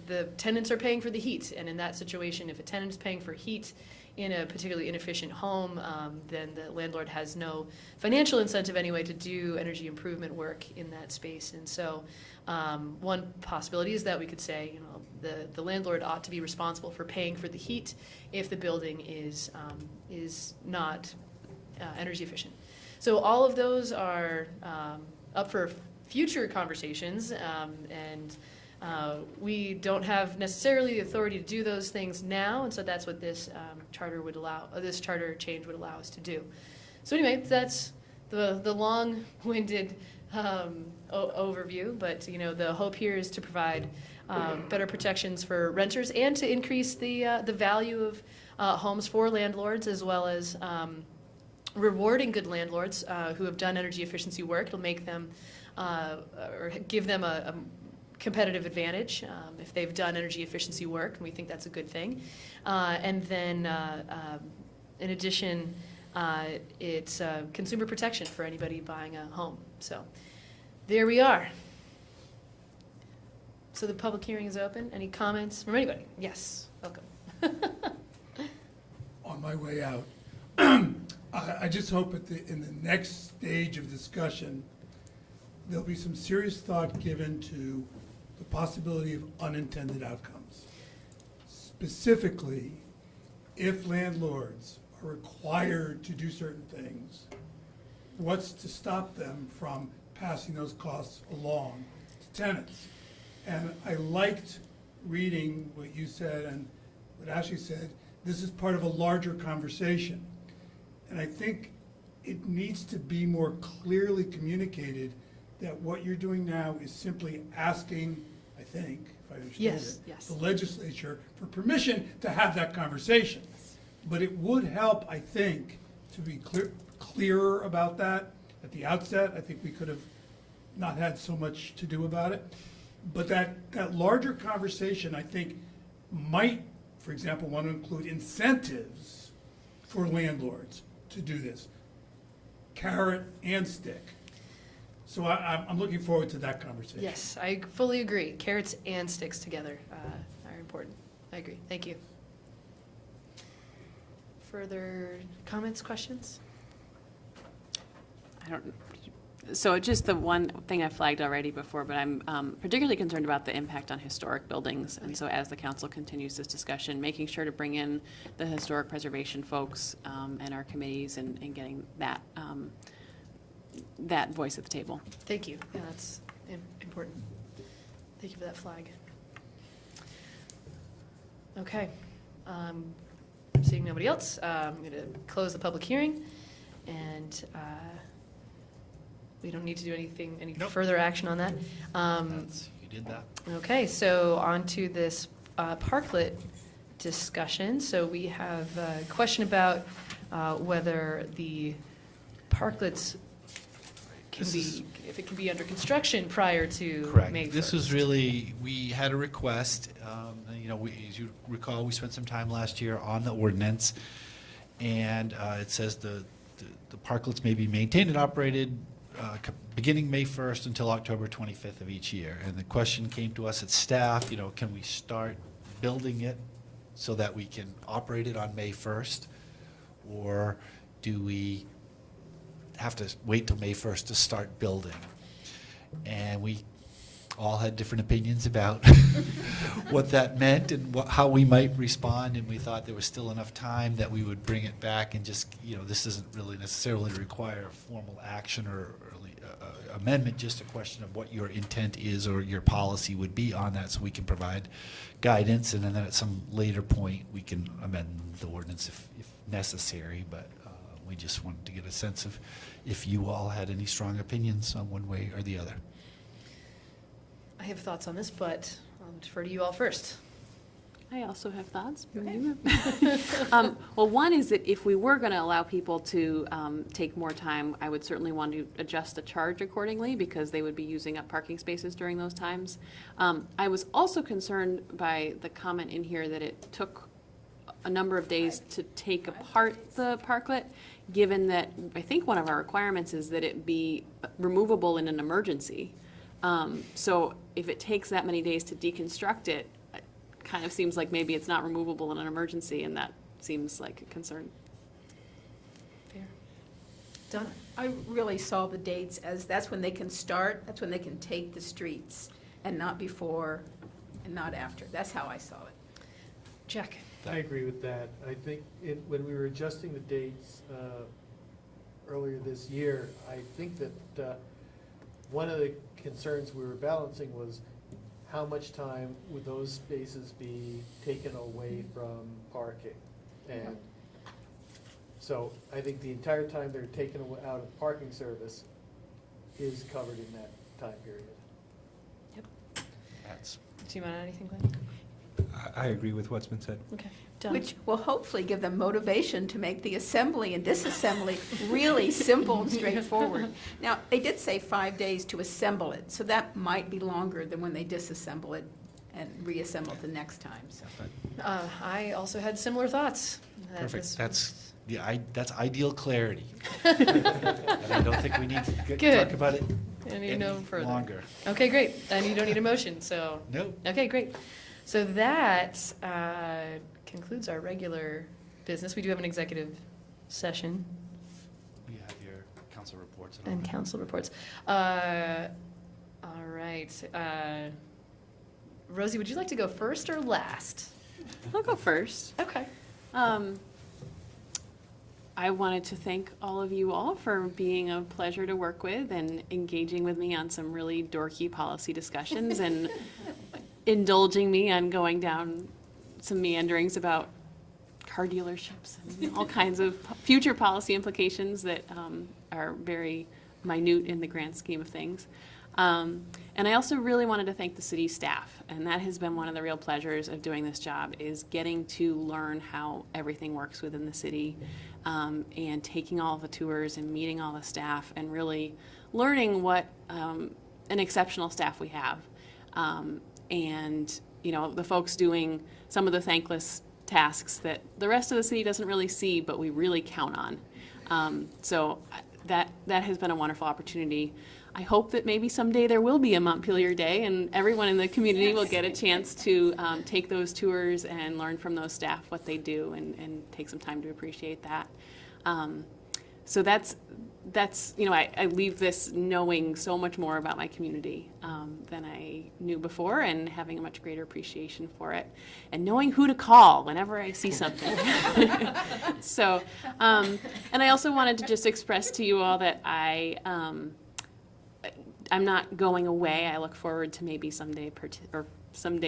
the tenants are paying for the heat. And in that situation, if a tenant is paying for heat in a particularly inefficient home, then the landlord has no financial incentive anyway to do energy improvement work in that space. And so one possibility is that we could say, the landlord ought to be responsible for paying for the heat if the building is not energy efficient. So all of those are up for future conversations, and we don't have necessarily the authority to do those things now, and so that's what this charter would allow. This charter change would allow us to do. So anyway, that's the long-winded overview. But the hope here is to provide better protections for renters and to increase the value of homes for landlords, as well as rewarding good landlords who have done energy efficiency work. It'll make them or give them a competitive advantage if they've done energy efficiency work, and we think that's a good thing. And then, in addition, it's consumer protection for anybody buying a home. So there we are. So the public hearing is open. Any comments from anybody? Yes, welcome. On my way out, I just hope in the next stage of discussion, there'll be some serious thought given to the possibility of unintended outcomes. Specifically, if landlords are required to do certain things, what's to stop them from passing those costs along to tenants? And I liked reading what you said and what Ashley said. This is part of a larger conversation. And I think it needs to be more clearly communicated that what you're doing now is simply asking, I think, if I understand Yes. the legislature for permission to have that conversation. But it would help, I think, to be clearer about that at the outset. I think we could have not had so much to do about it. But that larger conversation, I think, might, for example, want to include incentives for landlords to do this, carrot and stick. So I'm looking forward to that conversation. Yes, I fully agree. Carrots and sticks together are important. I agree. Thank you. Further comments, questions? So just the one thing I flagged already before, but I'm particularly concerned about the impact on historic buildings. And so as the council continues this discussion, making sure to bring in the historic preservation folks and our committees and getting that voice at the table. Thank you. Yeah, that's important. Thank you for that flag. Okay. Seeing nobody else, I'm going to close the public hearing, and we don't need to do any Nope. further action on that. did that. Okay, so on to this parklet discussion. So we have a question about whether the parklets can be, if it can be under construction prior to Correct. May 1st. This was really, we had a request, as you recall, we spent some time last year on the ordinance, and it says the parklets may be maintained and operated beginning May 1st until October 25th of each year. And the question came to us at staff, can we start building it so that we can operate it on May 1st? Or do we have to wait till May 1st to start building? And we all had different opinions about what that meant and how we might respond, and we thought there was still enough time that we would bring it back and just, this doesn't really necessarily require formal action or amendment, just a question of what your intent is or your policy would be on that, so we can provide guidance, and then at some later point, we can amend the ordinance if necessary, but we just wanted to get a sense of if you all had any strong opinions on one way or the other. I have thoughts on this, but I'll defer to you all first. I also have thoughts. Well, one is that if we were going to allow people to take more time, I would certainly want to adjust the charge accordingly, because they would be using up parking spaces during those times. I was also concerned by the comment in here that it took a number of days to take apart the parklet, given that I think one of our requirements is that it be removable in an emergency. So if it takes that many days to deconstruct it, it kind of seems like maybe it's not removable in an emergency, and that seems like a concern. Fair. Donna? I really saw the dates as that's when they can start, that's when they can take the streets, and not before and not after. That's how I saw it. Jack? I agree with that. I think when we were adjusting the dates earlier this year, I think that one of the concerns we were balancing was how much time would those spaces be taken away from parking? And so I think the entire time they're taken out of parking service is covered in that time period. Yep. That's Do you want to add anything, Glenn? I agree with what's been said. Okay. Done. Which will hopefully give them motivation to make the assembly and disassembly really simple and straightforward. Now, they did say 5 days to assemble it, so that might be longer than when they disassemble it and reassemble it the next time, so. I also had similar thoughts. That perfect. this That's ideal clarity. And I don't think we need to Good. talk about it any no further. longer. Okay, great. Then you don't need a motion, so. No. Okay, great. So that concludes our regular business. We do have an executive session We have your council reports and all and that. council reports. All right. Rosie, would you like to go first or last? I'll go first. Okay. I wanted to thank all of you all for being a pleasure to work with and engaging with me on some really dorky policy discussions and indulging me on going down some meanderings about car dealerships and all kinds of future policy implications that are very minute in the grand scheme of things. And I also really wanted to thank the city staff, and that has been one of the real pleasures of doing this job, is getting to learn how everything works within the city, and taking all the tours and meeting all the staff and really learning what an exceptional staff we have. And, the folks doing some of the thankless tasks that the rest of the city doesn't really see, but we really count on. So that has been a wonderful opportunity. I hope that maybe someday there will be a Montpelier Day and everyone in the community will get a chance to take those tours and learn from those staff what they do and take some time to appreciate that. So that's I leave this knowing so much more about my community than I knew before, and having a much greater appreciation for it, and knowing who to call whenever I see something. So, and I also wanted to just express to you all that I'm not going away. I look forward to maybe someday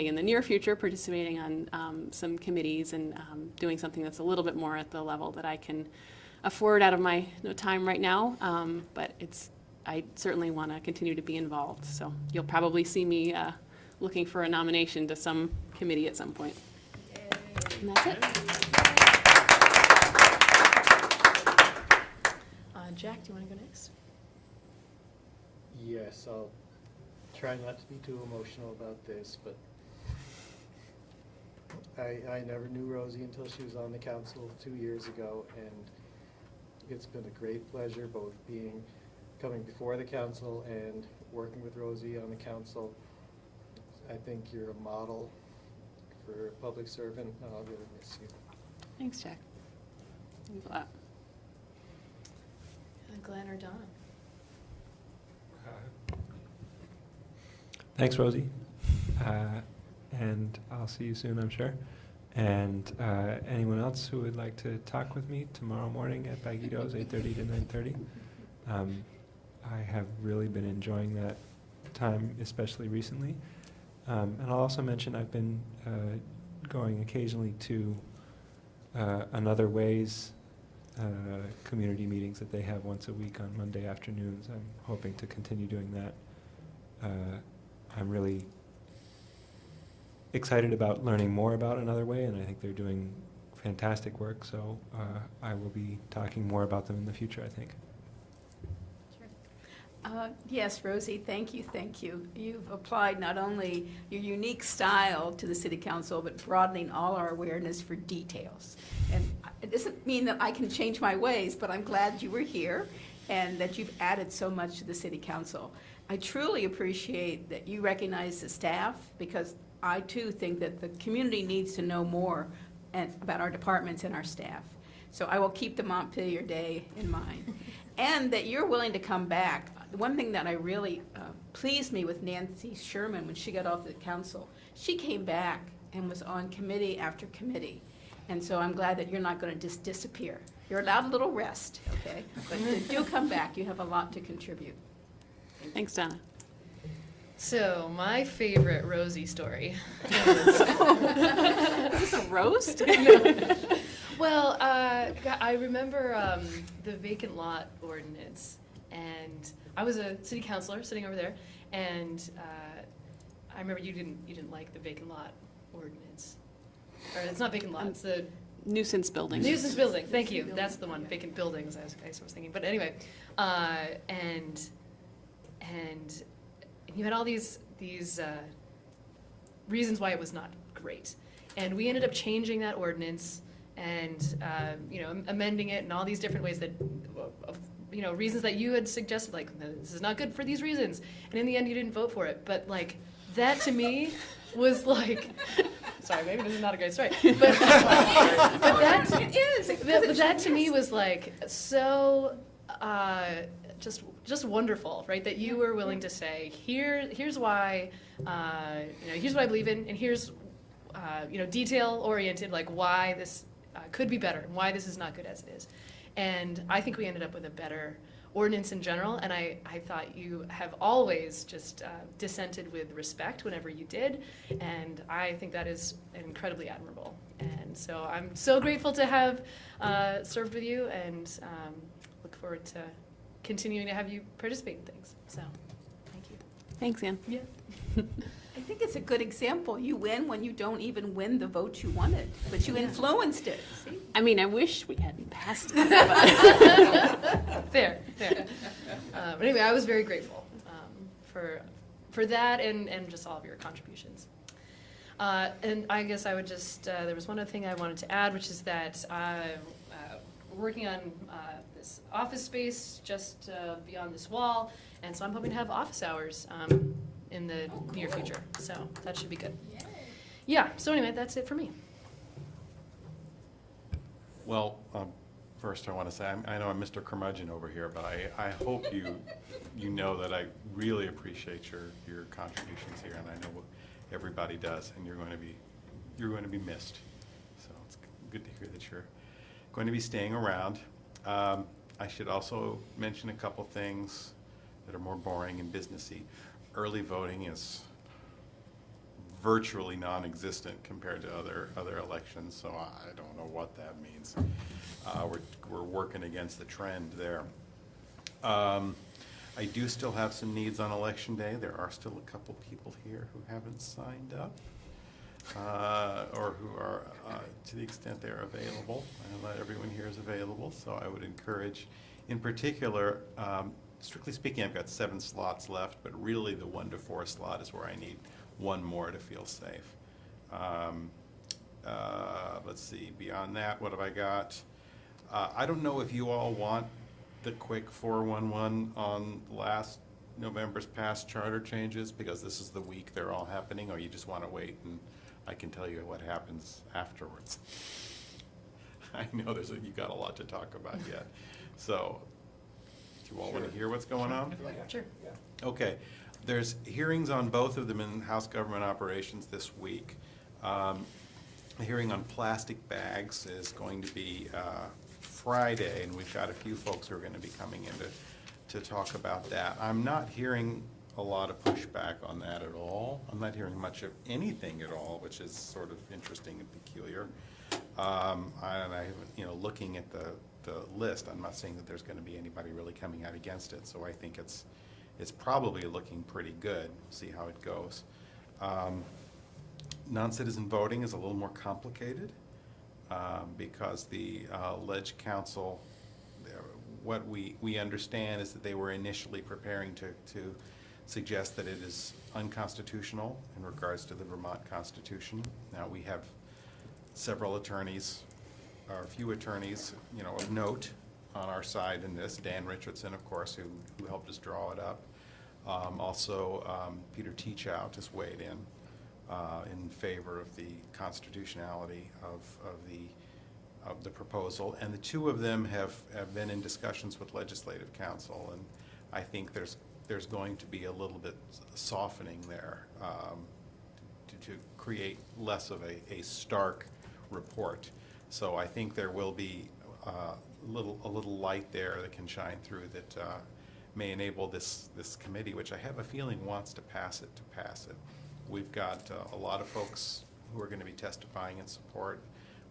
in the near future participating on some committees and doing something that's a little bit more at the level that I can afford out of my time right now. But I certainly want to continue to be involved. So you'll probably see me looking for a nomination to some committee at some point. And that's it. Jack, do you want to go next? Yes, I'll try not to be too emotional about this, but I never knew Rosie until she was on the council 2 years ago, and it's been a great pleasure both coming before the council and working with Rosie on the council. I think you're a model for a public servant, and I'll really miss you. Thanks, Jack. Thanks a lot. Glenn or Donna? Thanks, Rosie. And I'll see you soon, I'm sure. And anyone else who would like to talk with me tomorrow morning at Bagito's, 8:30 to 9:30. I have really been enjoying that time, especially recently. And I'll also mention I've been going occasionally to Another Ways community meetings that they have once a week on Monday afternoons. I'm hoping to continue doing that. I'm really excited about learning more about Another Way, and I think they're doing fantastic work, so I will be talking more about them in the future, I think. Yes, Rosie, thank you, thank you. You've applied not only your unique style to the city council, but broadening all our awareness for details. And it doesn't mean that I can change my ways, but I'm glad you were here and that you've added so much to the city council. I truly appreciate that you recognize the staff, because I too think that the community needs to know more about our departments and our staff. So I will keep the Montpelier Day in mind. And that you're willing to come back. The one thing that I really pleased me with Nancy Sherman when she got off the council, she came back and was on committee after committee. And so I'm glad that you're not going to just disappear. You're allowed a little rest, okay? But do come back. You have a lot to contribute. Thanks, Donna. So, my favorite Rosie story. Is this a roast? Well, I remember the vacant lot ordinance, and I was a city councilor sitting over there, and I remember you didn't like the vacant lot ordinance. Or it's not vacant lot, it's the nuisance building. Nuisance building, thank you. That's the one, vacant buildings, I was thinking. But anyway, and you had all these reasons why it was not great. And we ended up changing that ordinance and amending it in all these different ways that, reasons that you had suggested, like, this is not good for these reasons. And in the end, you didn't vote for it. But, like, that to me was like, sorry, maybe this is not a great story. But that to me was like so just wonderful, right? That you were willing to say, here's why, here's what I believe in, and here's, detail oriented, like why this could be better, and why this is not good as it is. And I think we ended up with a better ordinance in general, and I thought you have always just dissented with respect whenever you did, and I think that is incredibly admirable. And so I'm so grateful to have served with you, and look forward to continuing to have you participate in things. So, thank you. Thanks, Ann. Yeah. I think it's a good example. You win when you don't even win the vote you wanted, but you influenced it. See? I mean, I wish we hadn't passed it. Fair. But anyway, I was very grateful for that and just all of your contributions. And I guess I would just, there was one other thing I wanted to add, which is that we're working on this office space just beyond this wall, and so I'm hoping to have office hours in the near future, so that should be good. Yeah, so anyway, that's it for me. Well, first I want to say, I know I'm Mr. Curmudgeon over here, but I hope you know that I really appreciate your contributions here, and I know everybody does, and you're going to be missed. So it's good to hear that you're going to be staying around. I should also mention a couple things that are more boring and businessy. Early voting is virtually non-existent compared to other elections, so I don't know what that means. We're working against the trend there. I do still have some needs on election day. There are still a couple people here who haven't signed up, or who are, to the extent they're available. And not everyone here is available, so I would encourage, in particular, strictly speaking, I've got 7 slots left, but really the 1 to 4 slot is where I need one more to feel safe. Let's see, beyond that, what have I got? I don't know if you all want the quick 411 on last November's past charter changes, because this is the week they're all happening, or you just want to wait and I can tell you what happens afterwards. I know you got a lot to talk about yet. So, do you all want to hear what's going on? Sure. Okay, there's hearings on both of them in House Government Operations this week. The hearing on plastic bags is going to be Friday, and we've got a few folks who are going to be coming in to talk about that. I'm not hearing a lot of pushback on that at all. I'm not hearing much of anything at all, which is sort of interesting and peculiar. And looking at the list, I'm not saying that there's going to be anybody really coming out against it, so I think it's probably looking pretty good. See how it goes. Non-citizen voting is a little more complicated because the Ledge Council, what we understand is that they were initially preparing to suggest that it is unconstitutional in regards to the Vermont Constitution. Now, we have several attorneys, or a few attorneys, of note on our side in this. Dan Richardson, of course, who helped us draw it up. Also, Peter Teachout has weighed in favor of the constitutionality of the proposal, and the two of them have been in discussions with Legislative Council, and I think there's going to be a little bit softening there to create less of a stark report. So I think there will be a little light there that can shine through that may enable this committee, which I have a feeling wants to pass it. We've got a lot of folks who are going to be testifying in support.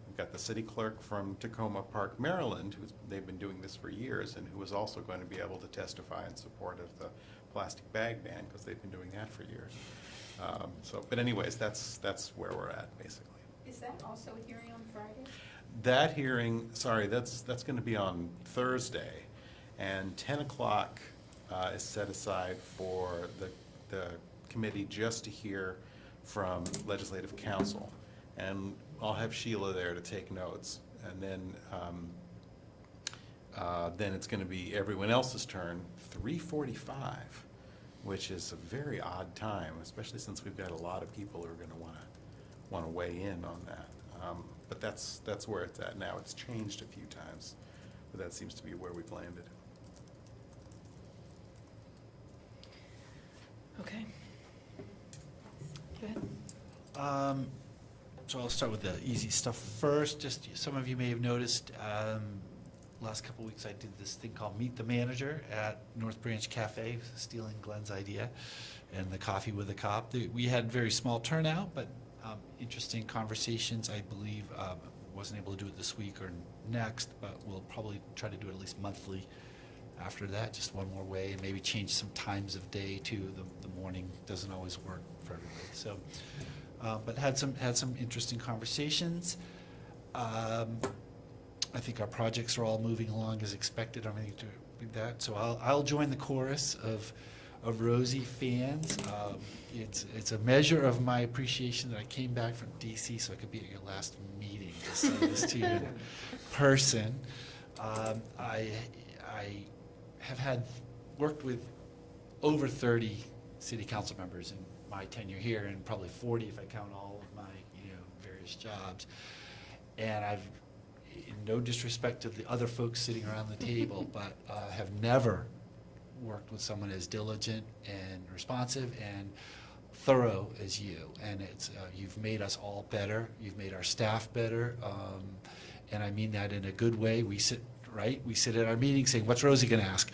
We've got the city clerk from Tacoma Park, Maryland, they've been doing this for years, and who is also going to be able to testify in support of the plastic bag ban, because they've been doing that for years. But anyways, that's where we're at, basically. Is that also a hearing on Friday? That hearing, sorry, that's going to be on Thursday, and 10 o'clock is set aside for the committee just to hear from Legislative Council. And I'll have Sheila there to take notes, and then it's going to be everyone else's turn, 3:45, which is a very odd time, especially since we've got a lot of people who are going to want to weigh in on that. But that's where it's at now. It's changed a few times, but that seems to be where we've landed. Okay. Go ahead. So I'll start with the easy stuff first. Just some of you may have noticed, last couple of weeks I did this thing called Meet the Manager at North Branch Cafe, stealing Glenn's idea, and the Coffee with a Cop. We had very small turnout, but interesting conversations. I believe wasn't able to do it this week or next, but we'll probably try to do it at least monthly after that, just one more way, and maybe change some times of day too. The morning doesn't always work for everybody. So, but had some interesting conversations. I think our projects are all moving along as expected. I'm going to do that. So I'll join the chorus of Rosie fans. It's a measure of my appreciation that I came back from DC so I could be at your last meeting to say this to you in person. I have worked with over 30 city council members in my tenure here, and probably 40 if I count all of my various jobs. And I've, in no disrespect to the other folks sitting around the table, but have never worked with someone as diligent and responsive and thorough as you. And it's you've made us all better. You've made our staff better, and I mean that in a good way. We sit at our meetings saying, "What's Rosie going to ask?"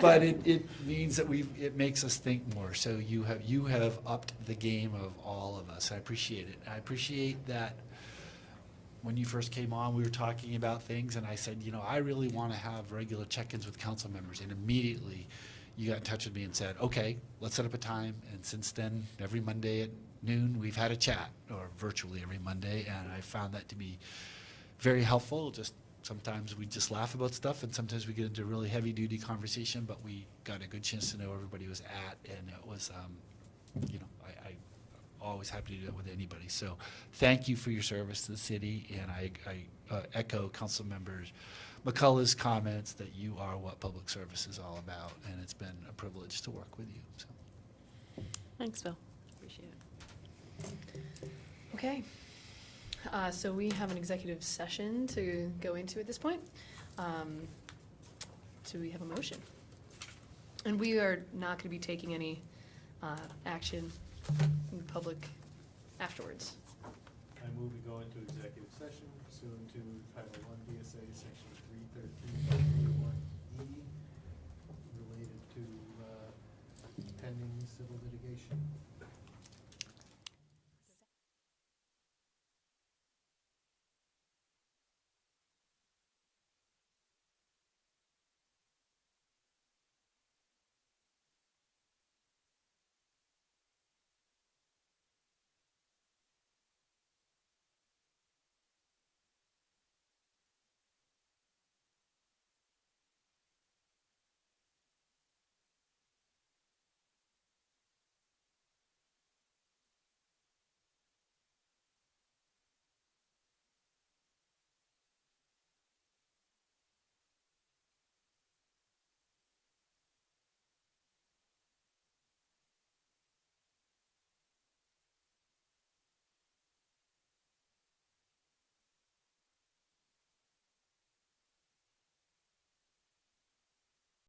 But it means that it makes us think more. So you have upped the game of all of us. I appreciate it. I appreciate that when you first came on, we were talking about things, and I said, you know, I really want to have regular check-ins with council members. And immediately, you got in touch with me and said, okay, let's set up a time. And since then, every Monday at noon, we've had a chat, or virtually every Monday, and I found that to be very helpful. Just sometimes we just laugh about stuff, and sometimes we get into really heavy-duty conversation, but we got a good chance to know where everybody was at, and it was, you know, I always happy to do it with anybody. So thank you for your service to the city, and I echo Council Members McCullough's comments that you are what public service is all about, and it's been a privilege to work with you. So. Thanks, Phil. Appreciate it. Okay. So we have an executive session to go into at this point. So we have a motion. And we are not going to be taking any action in public afterwards. I move we go into executive session pursuant to Title I VSA Section 313.1E related to pending civil litigation.